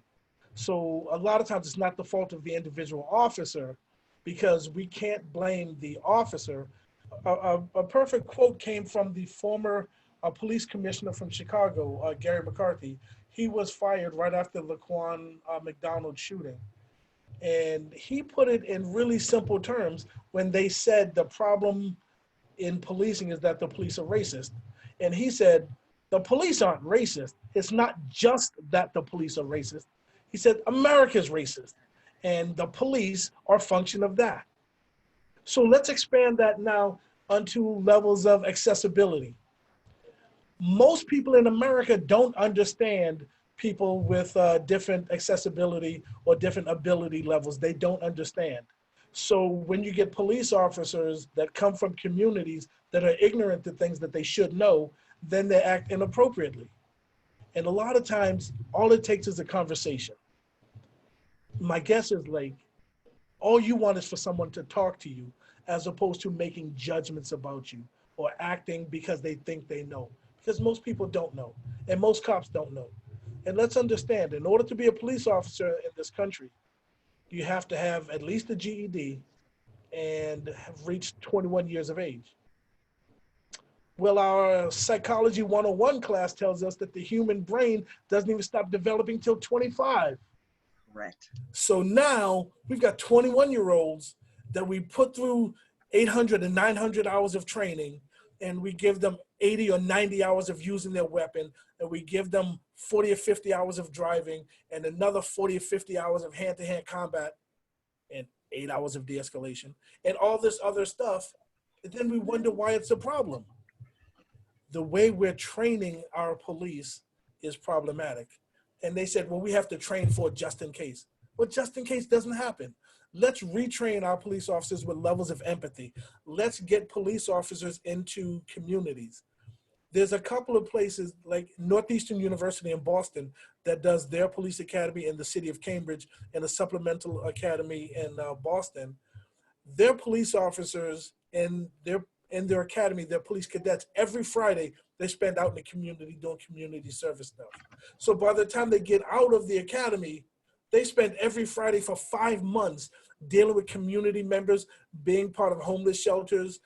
So a lot of times it's not the fault of the individual officer because we can't blame the officer. A perfect quote came from the former police commissioner from Chicago, Gary McCarthy. He was fired right after the Laquan McDonald shooting. And he put it in really simple terms when they said the problem in policing is that the police are racist. And he said, the police aren't racist. It's not just that the police are racist. He said, America's racist. And the police are a function of that. So let's expand that now onto levels of accessibility. Most people in America don't understand people with different accessibility or different ability levels. They don't understand. So when you get police officers that come from communities that are ignorant to things that they should know, then they act inappropriately. And a lot of times, all it takes is a conversation. My guess is like, all you want is for someone to talk to you as opposed to making judgments about you or acting because they think they know. Because most people don't know, and most cops don't know. And let's understand, in order to be a police officer in this country, you have to have at least a GED and have reached 21 years of age. Well, our Psychology 101 class tells us that the human brain doesn't even stop developing till 25. Correct. So now we've got 21-year-olds that we put through 800 and 900 hours of training, and we give them 80 or 90 hours of using their weapon, and we give them 40 or 50 hours of driving, and another 40 or 50 hours of hand-to-hand combat, and 8 hours of de-escalation, and all this other stuff. And then we wonder why it's a problem. The way we're training our police is problematic. And they said, well, we have to train for just in case. Well, just in case doesn't happen. Let's retrain our police officers with levels of empathy. Let's get police officers into communities. There's a couple of places like Northeastern University in Boston that does their police academy in the city of Cambridge and a supplemental academy in Boston. Their police officers in their academy, their police cadets, every Friday, they spend out in the community doing community service stuff. So by the time they get out of the academy, they spend every Friday for 5 months dealing with community members, being part of homeless shelters,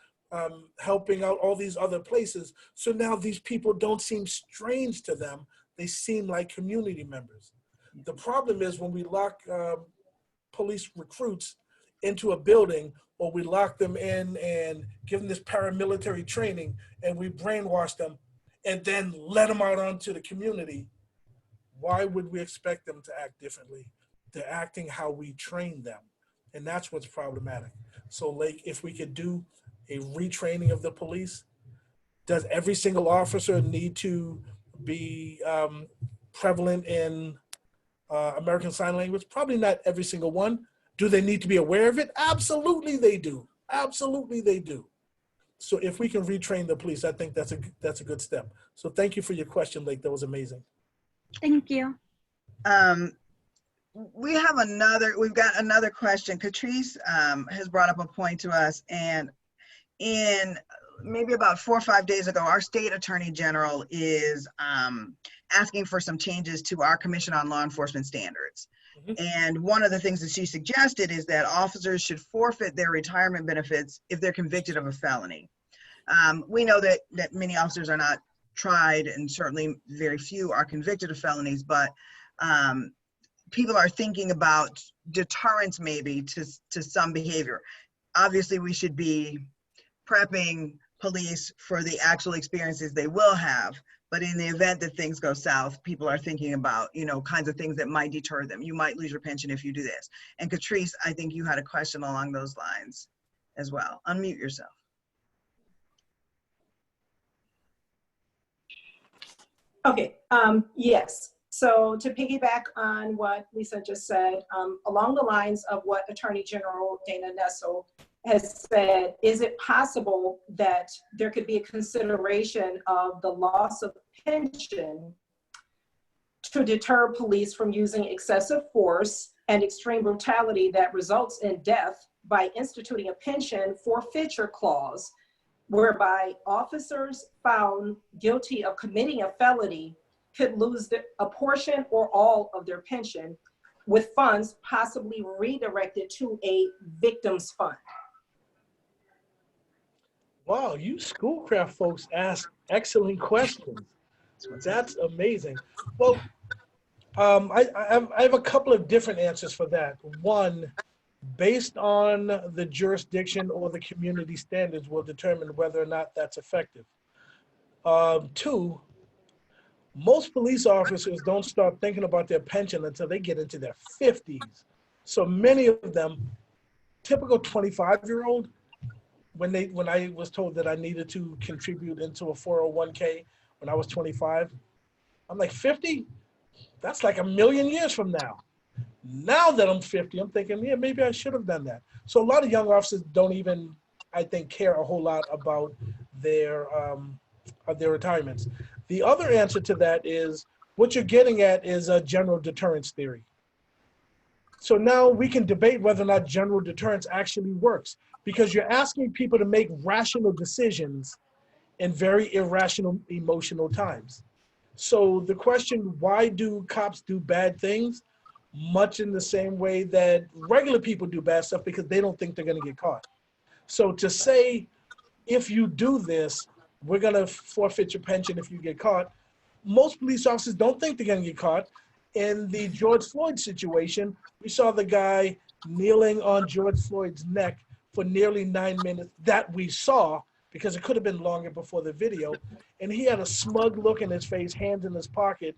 helping out all these other places. So now these people don't seem strange to them. They seem like community members. The problem is when we lock police recruits into a building, or we lock them in and give them this paramilitary training and we brainwash them and then let them out onto the community, why would we expect them to act differently? They're acting how we train them. And that's what's problematic. So like if we could do a retraining of the police, does every single officer need to be prevalent in American Sign Language? Probably not every single one. Do they need to be aware of it? Absolutely they do. Absolutely they do. So if we can retrain the police, I think that's a good step. So thank you for your question, Lake. That was amazing. Thank you. We've got another question. Catrice has brought up a point to us, and in maybe about 4 or 5 days ago, our state attorney general is asking for some changes to our Commission on Law Enforcement Standards. And one of the things that she suggested is that officers should forfeit their retirement benefits if they're convicted of a felony. We know that many officers are not tried, and certainly very few are convicted of felonies, but people are thinking about deterrence maybe to some behavior. Obviously, we should be prepping police for the actual experiences they will have. But in the event that things go south, people are thinking about, kinds of things that might deter them. You might lose your pension if you do this. And Catrice, I think you had a question along those lines as well. Unmute yourself. Okay, yes. So to piggyback on what Lisa just said, along the lines of what Attorney General Dana Nessel has said, is it possible that there could be a consideration of the loss of pension to deter police from using excessive force and extreme brutality that results in death by instituting a pension forfeiture clause, whereby officers found guilty of committing a felony could lose a portion or all of their pension, with funds possibly redirected to a victim's fund? Wow, you Schoolcraft folks ask excellent questions. That's amazing. Well, I have a couple of different answers for that. One, based on the jurisdiction or the community standards will determine whether or not that's effective. Two, most police officers don't start thinking about their pension until they get into their 50s. So many of them, typical 25-year-old, when I was told that I needed to contribute into a 401k when I was 25, I'm like, 50? That's like a million years from now. Now that I'm 50, I'm thinking, yeah, maybe I should have done that. So a lot of young officers don't even, I think, care a whole lot about their retirements. The other answer to that is, what you're getting at is a general deterrence theory. So now we can debate whether or not general deterrence actually works, because you're asking people to make rational decisions in very irrational emotional times. So the question, why do cops do bad things? Much in the same way that regular people do bad stuff, because they don't think they're going to get caught. So to say, if you do this, we're gonna forfeit your pension if you get caught, most police officers don't think they're gonna get caught. In the George Floyd situation, we saw the guy kneeling on George Floyd's neck for nearly 9 minutes that we saw, because it could have been longer before the video. And he had a smug look in his face, hands in his pocket,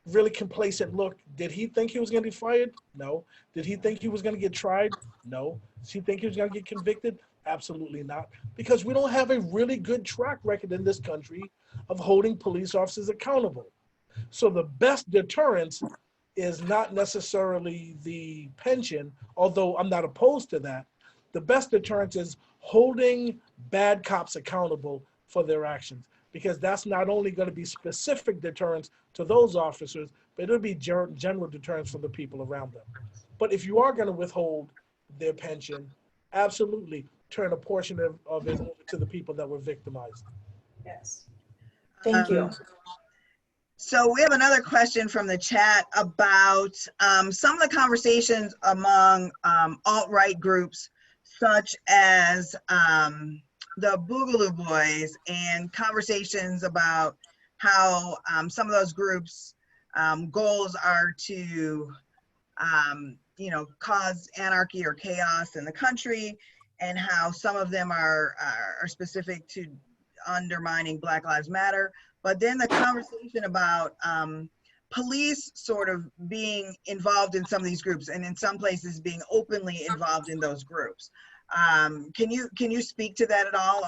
really complacent look. Did he think he was going to be fired? No. Did he think he was going to get tried? No. Does he think he was going to get convicted? Absolutely not. Because we don't have a really good track record in this country of holding police officers accountable. So the best deterrence is not necessarily the pension, although I'm not opposed to that. The best deterrence is holding bad cops accountable for their actions, because that's not only going to be specific deterrence to those officers, but it'll be general deterrence for the people around them. But if you are going to withhold their pension, absolutely turn a portion of it over to the people that were victimized. Yes. Thank you. So we have another question from the chat about some of the conversations among alt-right groups, such as the Boogaloo Boys, and conversations about how some of those groups' goals are to, cause anarchy or chaos in the country, and how some of them are specific to undermining Black Lives Matter. But then the conversation about police sort of being involved in some of these groups, and in some places being openly involved in those groups. Can you speak to that at all?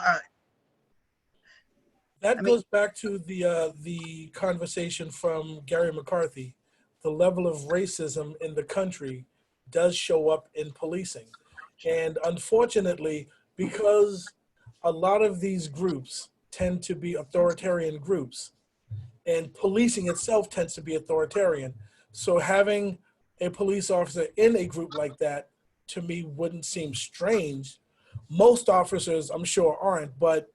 That goes back to the conversation from Gary McCarthy. The level of racism in the country does show up in policing. And unfortunately, because a lot of these groups tend to be authoritarian groups, and policing itself tends to be authoritarian. So having a police officer in a group like that, to me, wouldn't seem strange. Most officers, I'm sure, aren't, but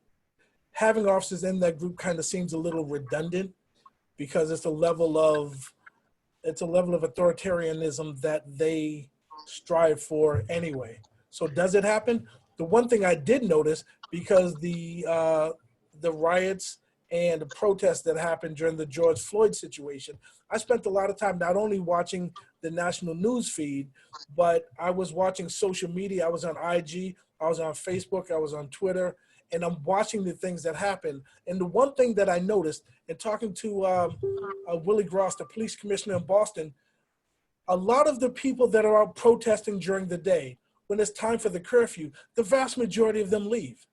having officers in that group kind of seems a little redundant, because it's a level of authoritarianism that they strive for anyway. So does it happen? The one thing I did notice, because the riots and the protests that happened during the George Floyd situation, I spent a lot of time not only watching the national news feed, but I was watching social media. I was on IG, I was on Facebook, I was on Twitter, and I'm watching the things that happen. And the one thing that I noticed in talking to Willie Gross, the police commissioner in Boston, a lot of the people that are out protesting during the day, when it's time for the curfew, the vast majority of them leave.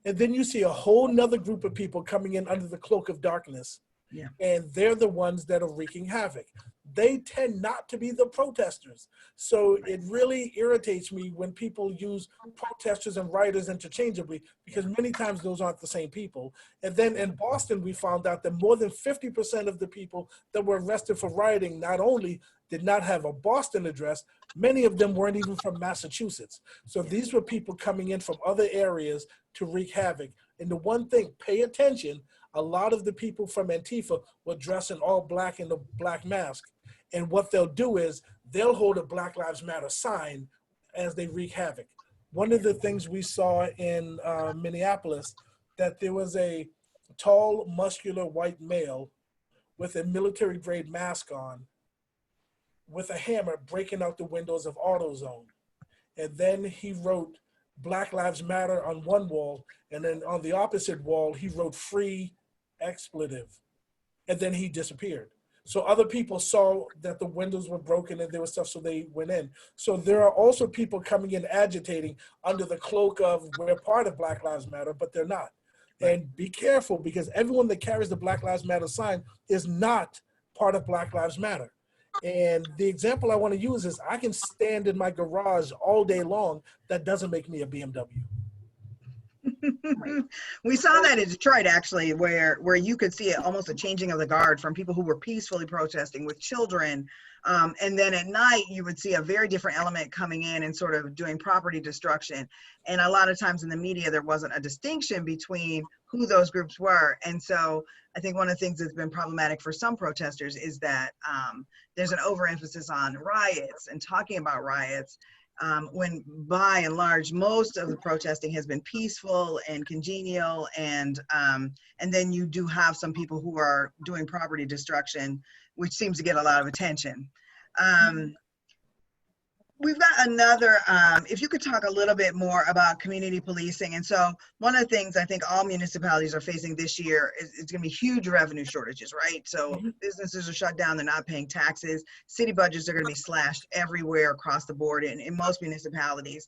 And then you see a whole nother group of people coming in under the cloak of darkness. Yeah. And they're the ones that are wreaking havoc. They tend not to be the protesters. So it really irritates me when people use protesters and rioters interchangeably, because many times those aren't the same people. And then in Boston, we found out that more than 50% of the people that were arrested for rioting not only did not have a Boston address, many of them weren't even from Massachusetts. So these were people coming in from other areas to wreak havoc. And the one thing, pay attention, a lot of the people from Antifa were dressed in all black in the black mask. And what they'll do is they'll hold a Black Lives Matter sign as they wreak havoc. One of the things we saw in Minneapolis, that there was a tall, muscular white male with a military grade mask on, with a hammer breaking out the windows of AutoZone. And then he wrote Black Lives Matter on one wall, and then on the opposite wall, he wrote free expletive. And then he disappeared. So other people saw that the windows were broken and there was stuff, so they went in. So there are also people coming in agitating under the cloak of we're part of Black Lives Matter, but they're not. And be careful, because everyone that carries the Black Lives Matter sign is not part of Black Lives Matter. And the example I want to use is I can stand in my garage all day long. That doesn't make me a BMW. We saw that in Detroit, actually, where you could see almost a changing of the guard from people who were peacefully protesting with children. And then at night, you would see a very different element coming in and sort of doing property destruction. And a lot of times in the media, there wasn't a distinction between who those groups were. And so I think one of the things that's been problematic for some protesters is that there's an overemphasis on riots and talking about riots. when by and large, most of the protesting has been peaceful and congenial, and then you do have some people who are doing property destruction, which seems to get a lot of attention. We've got another, if you could talk a little bit more about community policing. And so one of the things I think all municipalities are facing this year is it's going to be huge revenue shortages, right? So businesses are shut down, they're not paying taxes. City budgets are going to be slashed everywhere across the board in most municipalities,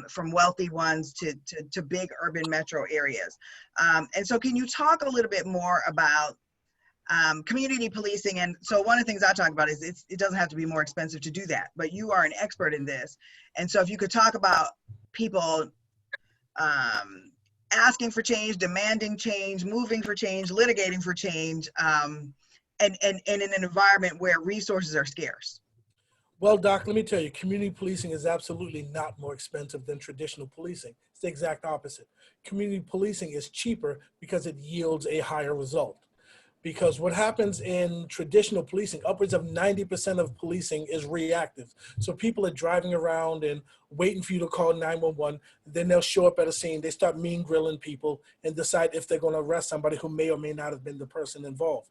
from wealthy ones to big urban metro areas. And so can you talk a little bit more about community policing? And so one of the things I talk about is it doesn't have to be more expensive to do that, but you are an expert in this. And so if you could talk about people asking for change, demanding change, moving for change, litigating for change, and in an environment where resources are scarce. Well, Doc, let me tell you, community policing is absolutely not more expensive than traditional policing. It's the exact opposite. Community policing is cheaper because it yields a higher result. Because what happens in traditional policing, upwards of 90% of policing is reactive. So people are driving around and waiting for you to call 911. Then they'll show up at a scene. They start mean grilling people and decide if they're going to arrest somebody who may or may not have been the person involved.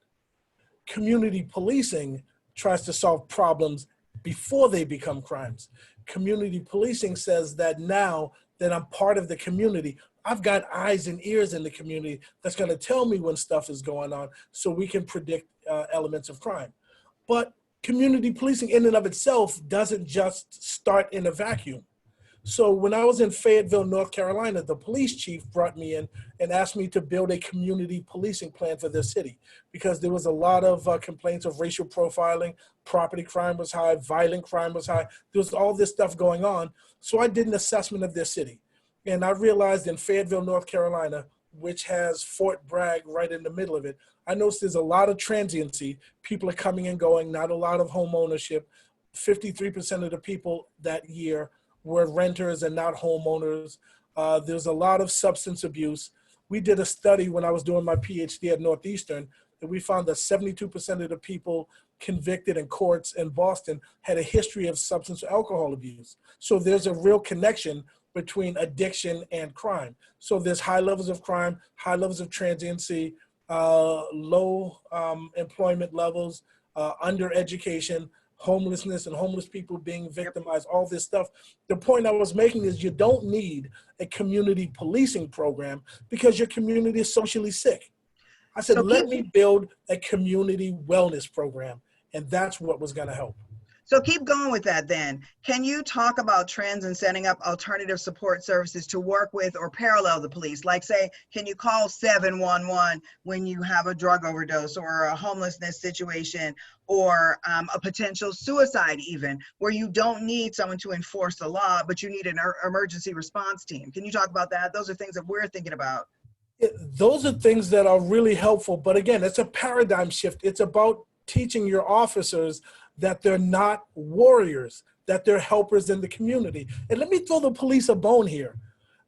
Community policing tries to solve problems before they become crimes. Community policing says that now that I'm part of the community, I've got eyes and ears in the community that's going to tell me when stuff is going on so we can predict elements of crime. But community policing in and of itself doesn't just start in a vacuum. So when I was in Fayetteville, North Carolina, the police chief brought me in and asked me to build a community policing plan for their city because there was a lot of complaints of racial profiling, property crime was high, violent crime was high. There was all this stuff going on. So I did an assessment of their city. And I realized in Fayetteville, North Carolina, which has Fort Bragg right in the middle of it, I noticed there's a lot of transiency. People are coming and going, not a lot of home ownership. 53% of the people that year were renters and not homeowners. There's a lot of substance abuse. We did a study when I was doing my Ph.D. at Northeastern, and we found that 72% of the people convicted in courts in Boston had a history of substance or alcohol abuse. So there's a real connection between addiction and crime. So there's high levels of crime, high levels of transiency, low employment levels, under education, homelessness and homeless people being victimized, all this stuff. The point I was making is you don't need a community policing program because your community is socially sick. I said, let me build a community wellness program. And that's what was gonna help. So keep going with that then. Can you talk about trends in setting up alternative support services to work with or parallel the police? Like say, can you call 711 when you have a drug overdose or a homelessness situation or a potential suicide even, where you don't need someone to enforce the law, but you need an emergency response team? Can you talk about that? Those are things that we're thinking about. Those are things that are really helpful. But again, it's a paradigm shift. It's about teaching your officers that they're not warriors, that they're helpers in the community. And let me throw the police a bone here.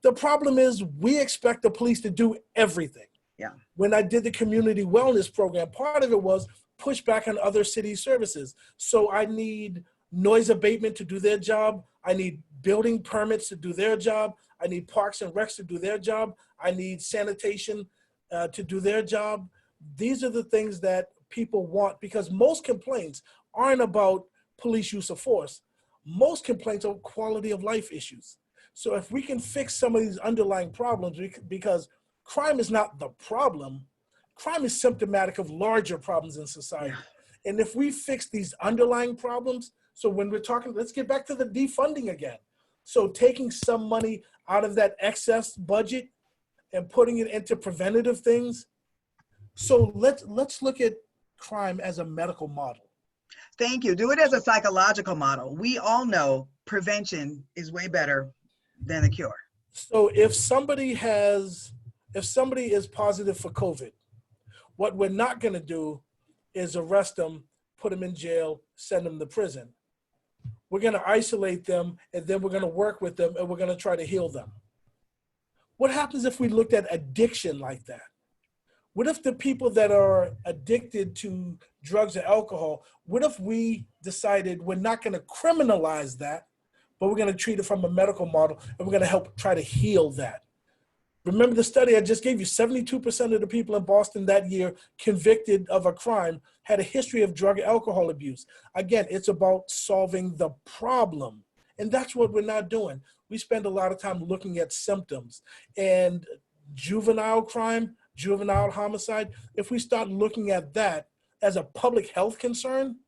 The problem is we expect the police to do everything. Yeah. When I did the community wellness program, part of it was push back on other city services. So I need noise abatement to do their job. I need building permits to do their job. I need parks and recs to do their job. I need sanitation to do their job. These are the things that people want because most complaints aren't about police use of force. Most complaints are quality of life issues. So if we can fix some of these underlying problems, because crime is not the problem, crime is symptomatic of larger problems in society. Yeah. And if we fix these underlying problems, so when we're talking, let's get back to the defunding again. So taking some money out of that excess budget and putting it into preventative things. So let's look at crime as a medical model. Thank you. Do it as a psychological model. We all know prevention is way better than a cure. So if somebody is positive for COVID, what we're not going to do is arrest them, put them in jail, send them to prison. We're going to isolate them, and then we're going to work with them, and we're going to try to heal them. What happens if we looked at addiction like that? What if the people that are addicted to drugs or alcohol, what if we decided we're not going to criminalize that, but we're going to treat it from a medical model, and we're going to help try to heal that. Remember the study I just gave you, 72% of the people in Boston that year convicted of a crime had a history of drug and alcohol abuse. Again, it's about solving the problem. And that's what we're not doing. We spend a lot of time looking at symptoms. And juvenile crime, juvenile homicide, if we start looking at that as a public health concern,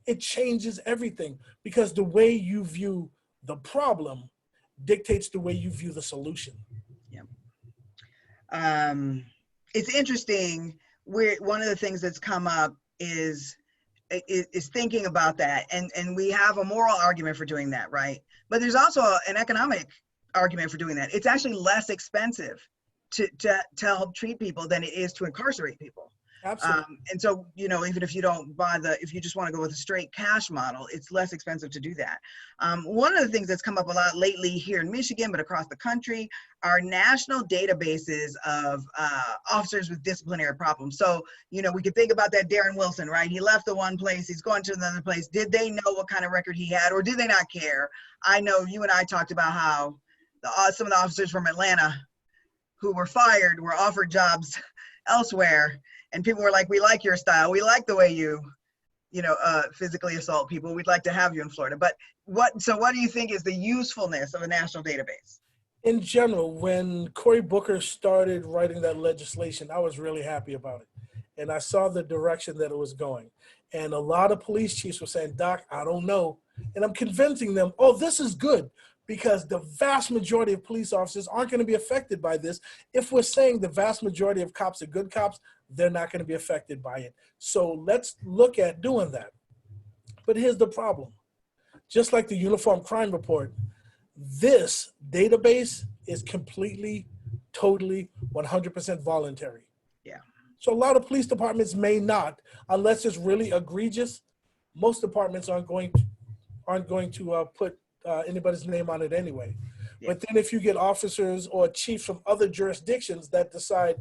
it changes everything, because the way you view the problem dictates the way you view the solution. It's interesting. One of the things that's come up is thinking about that, and we have a moral argument for doing that, right? But there's also an economic argument for doing that. It's actually less expensive to help treat people than it is to incarcerate people. Absolutely. And so, you know, even if you don't buy if you just want to go with a straight cash model, it's less expensive to do that. One of the things that's come up a lot lately here in Michigan, but across the country, are national databases of officers with disciplinary problems. So, you know, we could think about that Darren Wilson, right? He left the one place, he's going to another place. Did they know what kind of record he had, or did they not care? I know you and I talked about how some of the officers from Atlanta who were fired were offered jobs elsewhere. And people were like, we like your style. We like the way you physically assault people. We'd like to have you in Florida. But what do you think is the usefulness of a national database? In general, when Cory Booker started writing that legislation, I was really happy about it. And I saw the direction that it was going. And a lot of police chiefs were saying, Doc, I don't know. And I'm convincing them, oh, this is good, because the vast majority of police officers aren't going to be affected by this. If we're saying the vast majority of cops are good cops, they're not going to be affected by it. So let's look at doing that. But here's the problem. Just like the Uniform Crime Report, this database is completely, totally, 100% voluntary. Yeah. So a lot of police departments may not, unless it's really egregious. Most departments aren't going to put anybody's name on it anyway. Yeah. But then if you get officers or chiefs from other jurisdictions that decide,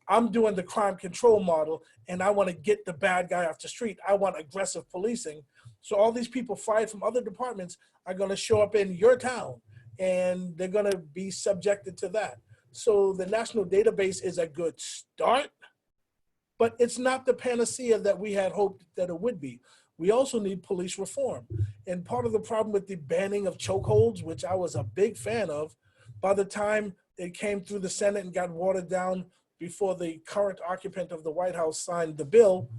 I'm doing the crime control model and I want to get the bad guy off the street, I want aggressive policing. So all these people fired from other departments are going to show up in your town, and they're going to be subjected to that. So the national database is a good start, but it's not the panacea that we had hoped that it would be. We also need police reform. And part of the problem with the banning of chokeholds, which I was a big fan of, by the time it came through the Senate and got watered down before the current occupant of the White House signed the bill,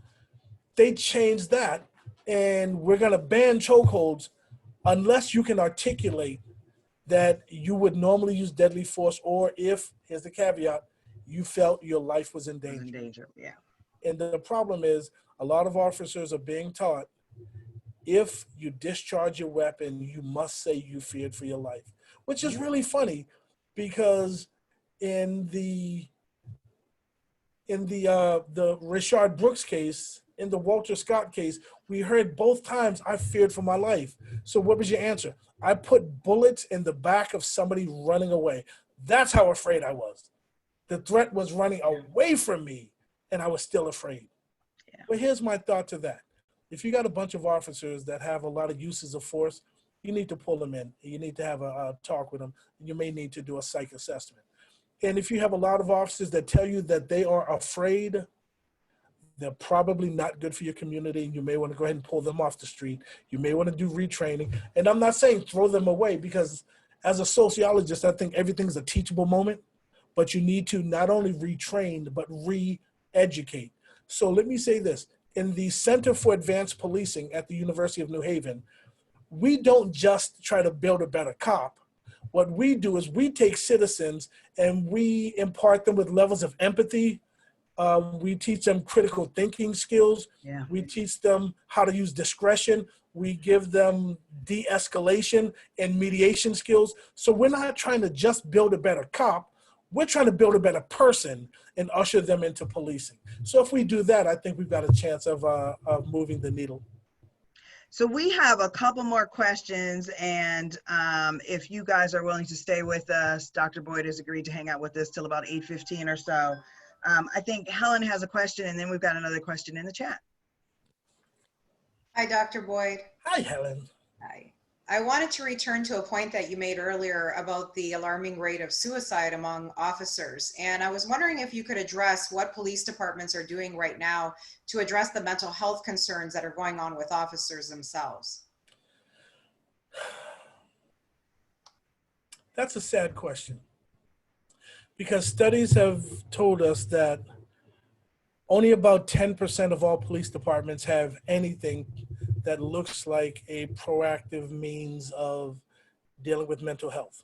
they changed that. And we're going to ban chokeholds unless you can articulate that you would normally use deadly force, or if, here's the caveat, you felt your life was in danger. In danger, yeah. And the problem is, a lot of officers are being taught, if you discharge your weapon, you must say you feared for your life, which is really funny, because in the Rayshard Brooks case, in the Walter Scott case, we heard both times, I feared for my life. So what was your answer? I put bullets in the back of somebody running away. That's how afraid I was. The threat was running away from me, and I was still afraid. Yeah. But here's my thought to that. If you got a bunch of officers that have a lot of uses of force, you need to pull them in. You need to have a talk with them. You may need to do a psych assessment. And if you have a lot of officers that tell you that they are afraid, they're probably not good for your community. You may want to go ahead and pull them off the street. You may want to do retraining. And I'm not saying throw them away, because as a sociologist, I think everything's a teachable moment, but you need to not only retrain, but re-educate. So let me say this. In the Center for Advanced Policing at the University of New Haven, we don't just try to build a better cop. What we do is we take citizens and we impart them with levels of empathy. We teach them critical thinking skills. Yeah. We teach them how to use discretion. We give them de-escalation and mediation skills. So we're not trying to just build a better cop. We're trying to build a better person and usher them into policing. So if we do that, I think we've got a chance of moving the needle. So we have a couple more questions, and if you guys are willing to stay with us, Dr. Boyd has agreed to hang out with us till about 8:15 or so. I think Helen has a question, and then we've got another question in the chat. Hi, Dr. Boyd. Hi, Helen. Hi. I wanted to return to a point that you made earlier about the alarming rate of suicide among officers. And I was wondering if you could address what police departments are doing right now to address the mental health concerns that are going on with officers themselves. That's a sad question, because studies have told us that only about 10% of all police departments have anything that looks like a proactive means of dealing with mental health.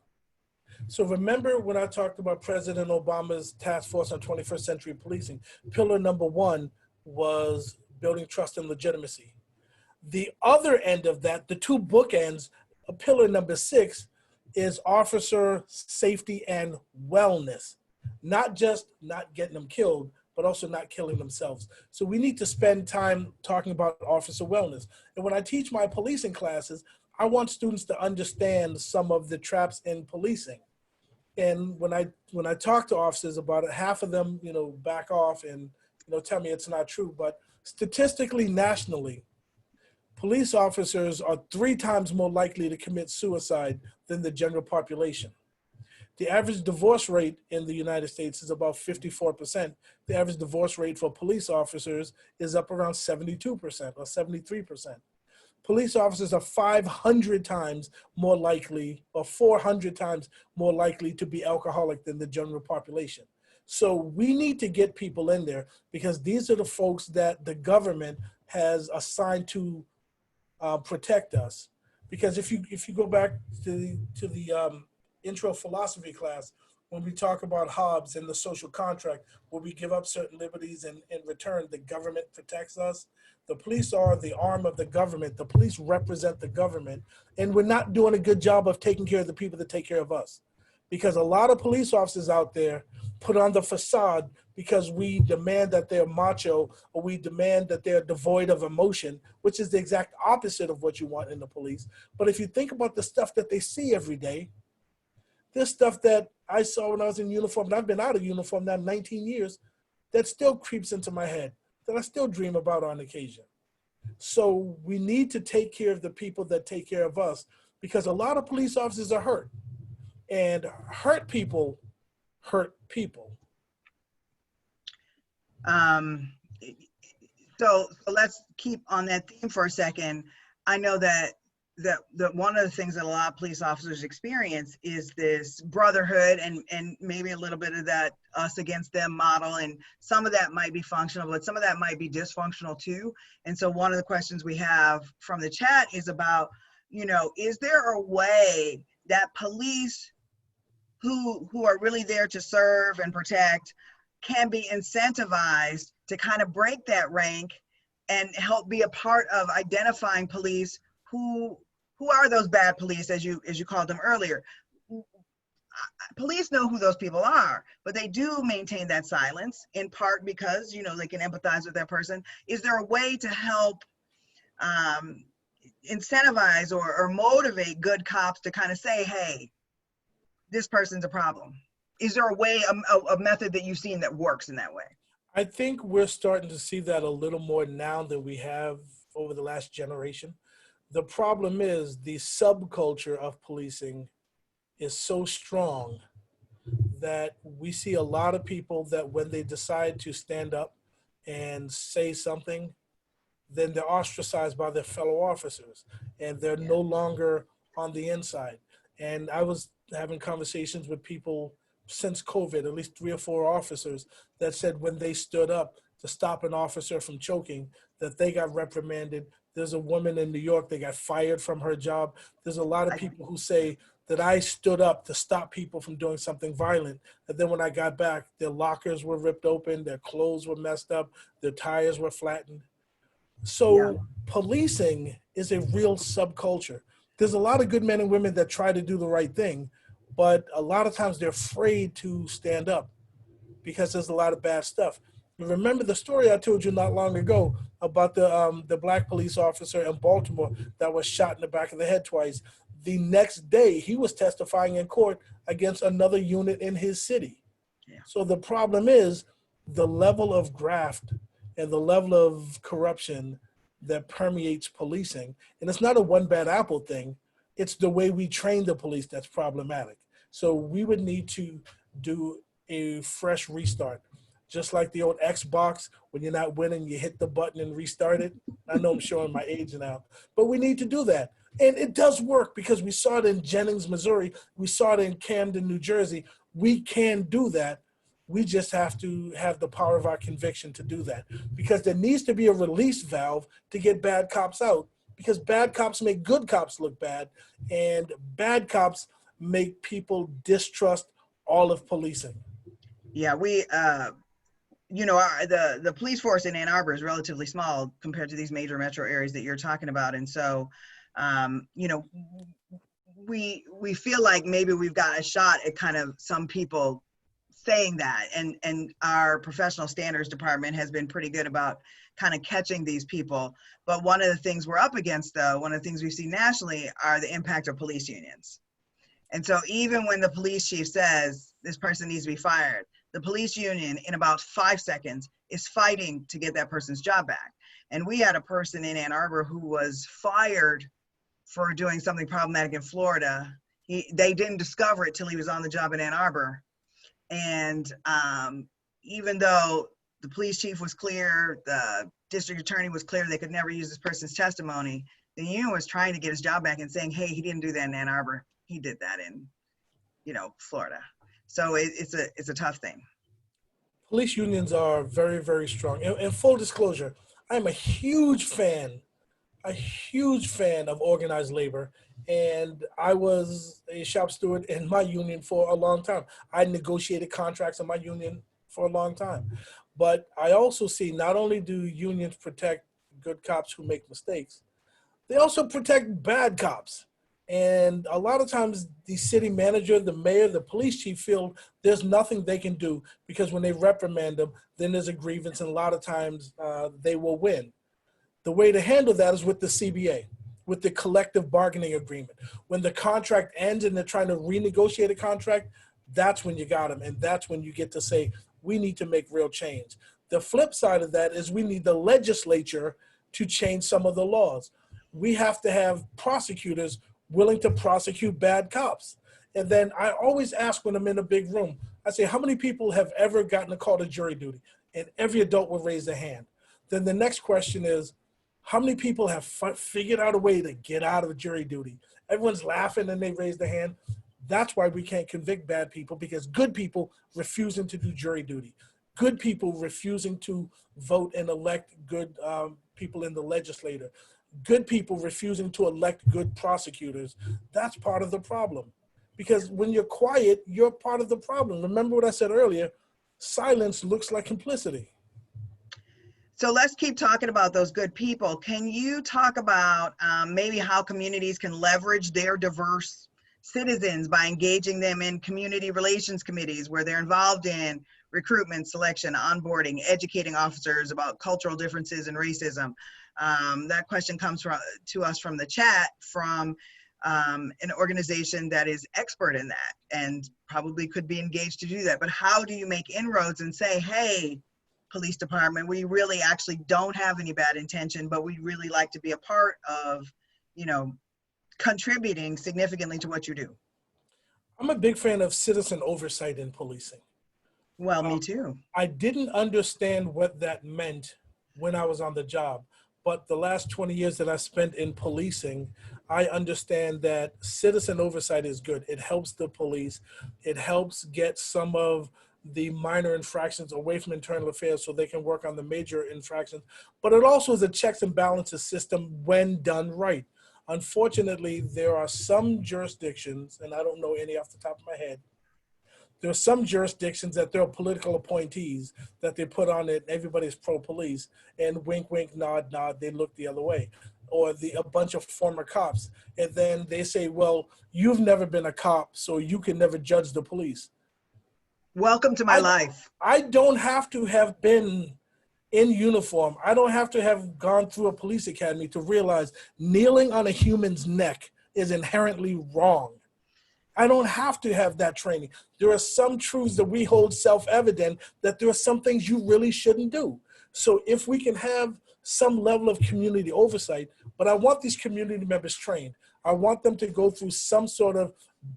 So remember when I talked about President Obama's task force on 21st century policing, pillar number 1 was building trust and legitimacy. The other end of that, the two bookends, pillar number 6 is officer safety and wellness, not just not getting them killed, but also not killing themselves. So we need to spend time talking about officer wellness. And when I teach my policing classes, I want students to understand some of the traps in policing. And when I talk to officers about it, half of them, back off and, tell me it's not true. But statistically, nationally, police officers are 3 times more likely to commit suicide than the general population. The average divorce rate in the United States is about 54%. The average divorce rate for police officers is up around 72% or 73%. Police officers are 500 times more likely or 400 times more likely to be alcoholic than the general population. So we need to get people in there, because these are the folks that the government has assigned to protect us. Because if you go back to the intro philosophy class, when we talk about Hobbes and the social contract, where we give up certain liberties and in return the government protects us. The police are the arm of the government. The police represent the government, and we're not doing a good job of taking care of the people that take care of us. Because a lot of police officers out there put on the facade because we demand that they're macho, or we demand that they're devoid of emotion, which is the exact opposite of what you want in the police. But if you think about the stuff that they see every day, this stuff that I saw when I was in uniform, and I've been out of uniform now 19 years, that still creeps into my head, that I still dream about on occasion. So we need to take care of the people that take care of us, because a lot of police officers are hurt. And hurt people hurt people. So let's keep on that theme for a second. I know that one of the things that a lot of police officers experience is this brotherhood and maybe a little bit of that us against them model. And some of that might be functional, but some of that might be dysfunctional too. And so one of the questions we have from the chat is about, is there a way that police who are really there to serve and protect can be incentivized to kind of break that rank and help be a part of identifying police who are those bad police, as you called them earlier. Police know who those people are, but they do maintain that silence, in part because they can empathize with that person. Is there a way to help incentivize or motivate good cops to kind of say, hey, this person's a problem? Is there a way, a method that you've seen that works in that way? I think we're starting to see that a little more now than we have over the last generation. The problem is the subculture of policing is so strong that we see a lot of people that when they decide to stand up and say something, then they're ostracized by their fellow officers, and they're no longer on the inside. And I was having conversations with people since COVID, at least 3 or 4 officers that said when they stood up to stop an officer from choking, that they got reprimanded. There's a woman in New York that got fired from her job. There's a lot of people who say that I stood up to stop people from doing something violent. And then when I got back, their lockers were ripped open, their clothes were messed up, their tires were flattened. So policing is a real subculture. There's a lot of good men and women that try to do the right thing, but a lot of times they're afraid to stand up because there's a lot of bad stuff. You remember the story I told you not long ago about the black police officer in Baltimore that was shot in the back of the head twice. The next day, he was testifying in court against another unit in his city. Yeah. So the problem is the level of graft and the level of corruption that permeates policing. And it's not a one bad apple thing. It's the way we train the police that's problematic. So we would need to do a fresh restart. Just like the old Xbox, when you're not winning, you hit the button and restart it. I know I'm showing my age now, but we need to do that. And it does work because we saw it in Jennings, Missouri. We saw it in Camden, New Jersey. We can do that. We just have to have the power of our conviction to do that, because there needs to be a release valve to get bad cops out, because bad cops make good cops look bad, and bad cops make people distrust all of policing. Yeah, we, the police force in Ann Arbor is relatively small compared to these major metro areas that you're talking about. And so, we feel like maybe we've got a shot at kind of some people saying that, and our professional standards department has been pretty good about kind of catching these people. But one of the things we're up against, though, one of the things we see nationally are the impact of police unions. And so even when the police chief says this person needs to be fired, the police union in about 5 seconds is fighting to get that person's job back. And we had a person in Ann Arbor who was fired for doing something problematic in Florida. They didn't discover it till he was on the job in Ann Arbor. And even though the police chief was clear, the district attorney was clear, they could never use this person's testimony, the union was trying to get his job back and saying, hey, he didn't do that in Ann Arbor. He did that in, Florida. So it's a tough thing. Police unions are very, very strong. And full disclosure, I'm a huge fan of organized labor. And I was a shop steward in my union for a long time. I negotiated contracts in my union for a long time. But I also see not only do unions protect good cops who make mistakes, they also protect bad cops. And a lot of times the city manager, the mayor, the police chief feel there's nothing they can do, because when they reprimand them, then there's a grievance, and a lot of times they will win. The way to handle that is with the CBA, with the collective bargaining agreement. When the contract ends and they're trying to renegotiate a contract, that's when you got them. And that's when you get to say, we need to make real change. The flip side of that is we need the legislature to change some of the laws. We have to have prosecutors willing to prosecute bad cops. And then I always ask when I'm in a big room, I say, how many people have ever gotten a call to jury duty? And every adult will raise their hand. Then the next question is, how many people have figured out a way to get out of jury duty? Everyone's laughing and they raise their hand. That's why we can't convict bad people, because good people refusing to do jury duty. Good people refusing to vote and elect good people in the legislature. Good people refusing to elect good prosecutors. That's part of the problem. Because when you're quiet, you're part of the problem. Remember what I said earlier, silence looks like complicity. So let's keep talking about those good people. Can you talk about maybe how communities can leverage their diverse citizens by engaging them in community relations committees where they're involved in recruitment, selection, onboarding, educating officers about cultural differences and racism? That question comes to us from the chat from an organization that is expert in that and probably could be engaged to do that. But how do you make inroads and say, hey, police department, we really actually don't have any bad intention, but we really like to be a part of, contributing significantly to what you do? I'm a big fan of citizen oversight in policing. Well, me too. I didn't understand what that meant when I was on the job, but the last 20 years that I spent in policing, I understand that citizen oversight is good. It helps the police. It helps get some of the minor infractions away from internal affairs so they can work on the major infractions. But it also is a checks and balances system when done right. Unfortunately, there are some jurisdictions, and I don't know any off the top of my head, there are some jurisdictions that there are political appointees that they put on it, everybody's pro-police, and wink, wink, nod, nod, they look the other way. Or a bunch of former cops. And then they say, well, you've never been a cop, so you can never judge the police. Welcome to my life. I don't have to have been in uniform. I don't have to have gone through a police academy to realize kneeling on a human's neck is inherently wrong. I don't have to have that training. There are some truths that we hold self-evident that there are some things you really shouldn't do. So if we can have some level of community oversight, but I want these community members trained. I want them to go through some sort of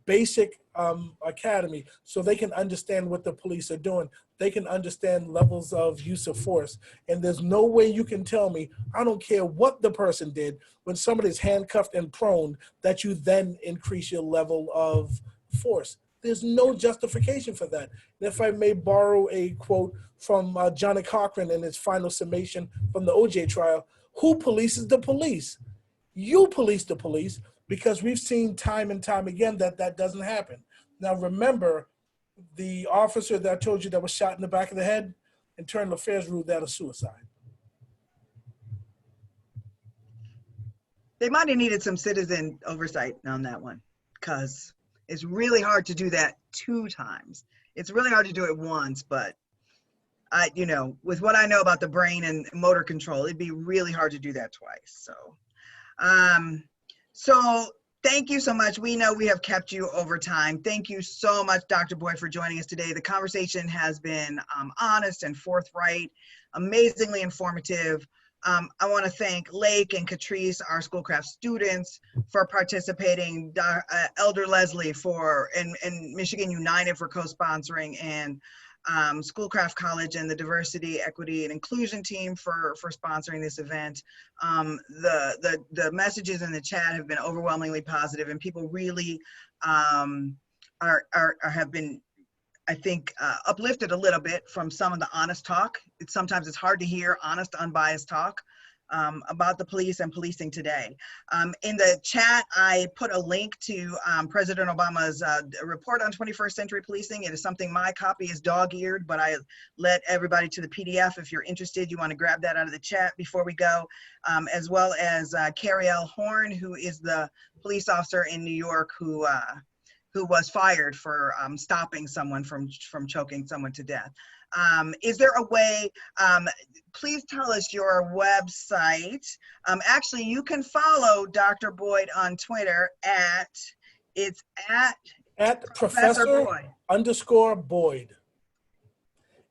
basic academy so they can understand what the police are doing. They can understand levels of use of force. And there's no way you can tell me, I don't care what the person did, when somebody's handcuffed and prone, that you then increase your level of force. There's no justification for that. And if I may borrow a quote from Johnny Cochran in his final summation from the OJ trial, who polices the police? You police the police, because we've seen time and time again that that doesn't happen. Now remember, the officer that I told you that was shot in the back of the head, internal affairs ruled that a suicide. They might have needed some citizen oversight on that one, because it's really hard to do that 2 times. It's really hard to do it once, but you know, with what I know about the brain and motor control, it'd be really hard to do that twice. So thank you so much. We know we have kept you over time. Thank you so much, Dr. Boyd, for joining us today. The conversation has been honest and forthright, amazingly informative. I want to thank Lake and Catrice, our Schoolcraft students, for participating, Elder Leslie and Michigan United for co-sponsoring, and Schoolcraft College and the Diversity, Equity, and Inclusion team for sponsoring this event. The messages in the chat have been overwhelmingly positive, and people really have been, I think, uplifted a little bit from some of the honest talk. Sometimes it's hard to hear honest, unbiased talk about the police and policing today. In the chat, I put a link to President Obama's report on 21st century policing. It is something, my copy is dog-eared, but I led everybody to the PDF. If you're interested, you want to grab that out of the chat before we go, as well as Carrie L. Horn, who is the police officer in New York who was fired for stopping someone from choking someone to death. Is there a way, please tell us your website. Actually, you can follow Dr. Boyd on Twitter at Professor Boyd.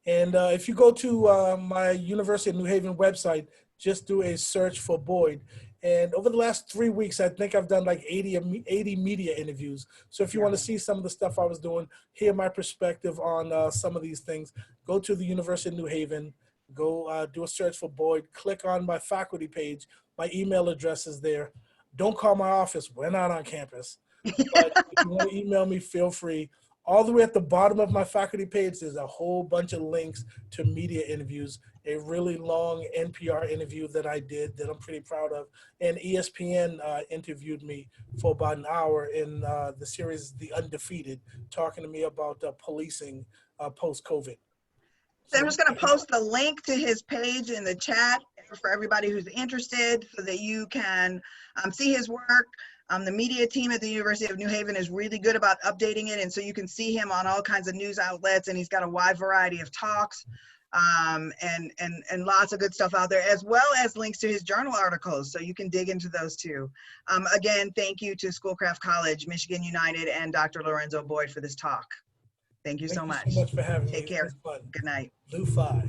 And if you go to my University of New Haven website, just do a search for Boyd. And over the last 3 weeks, I think I've done like 80 media interviews. So if you want to see some of the stuff I was doing, hear my perspective on some of these things, go to the University of New Haven, go do a search for Boyd, click on my faculty page. My email address is there. Don't call my office. We're not on campus. But if you want to email me, feel free. All the way at the bottom of my faculty page, there's a whole bunch of links to media interviews, a really long NPR interview that I did that I'm pretty proud of. And ESPN interviewed me for about an hour in the series The Undefeated, talking to me about policing post-COVID. So I'm just going to post the link to his page in the chat for everybody who's interested, so that you can see his work. The media team at the University of New Haven is really good about updating it, and so you can see him on all kinds of news outlets, and he's got a wide variety of talks and lots of good stuff out there, as well as links to his journal articles, so you can dig into those too. Again, thank you to Schoolcraft College, Michigan United, and Dr. Lorenzo Boyd for this talk. Thank you so much. Thank you so much for having me. Take care. Good night. Lu Fi.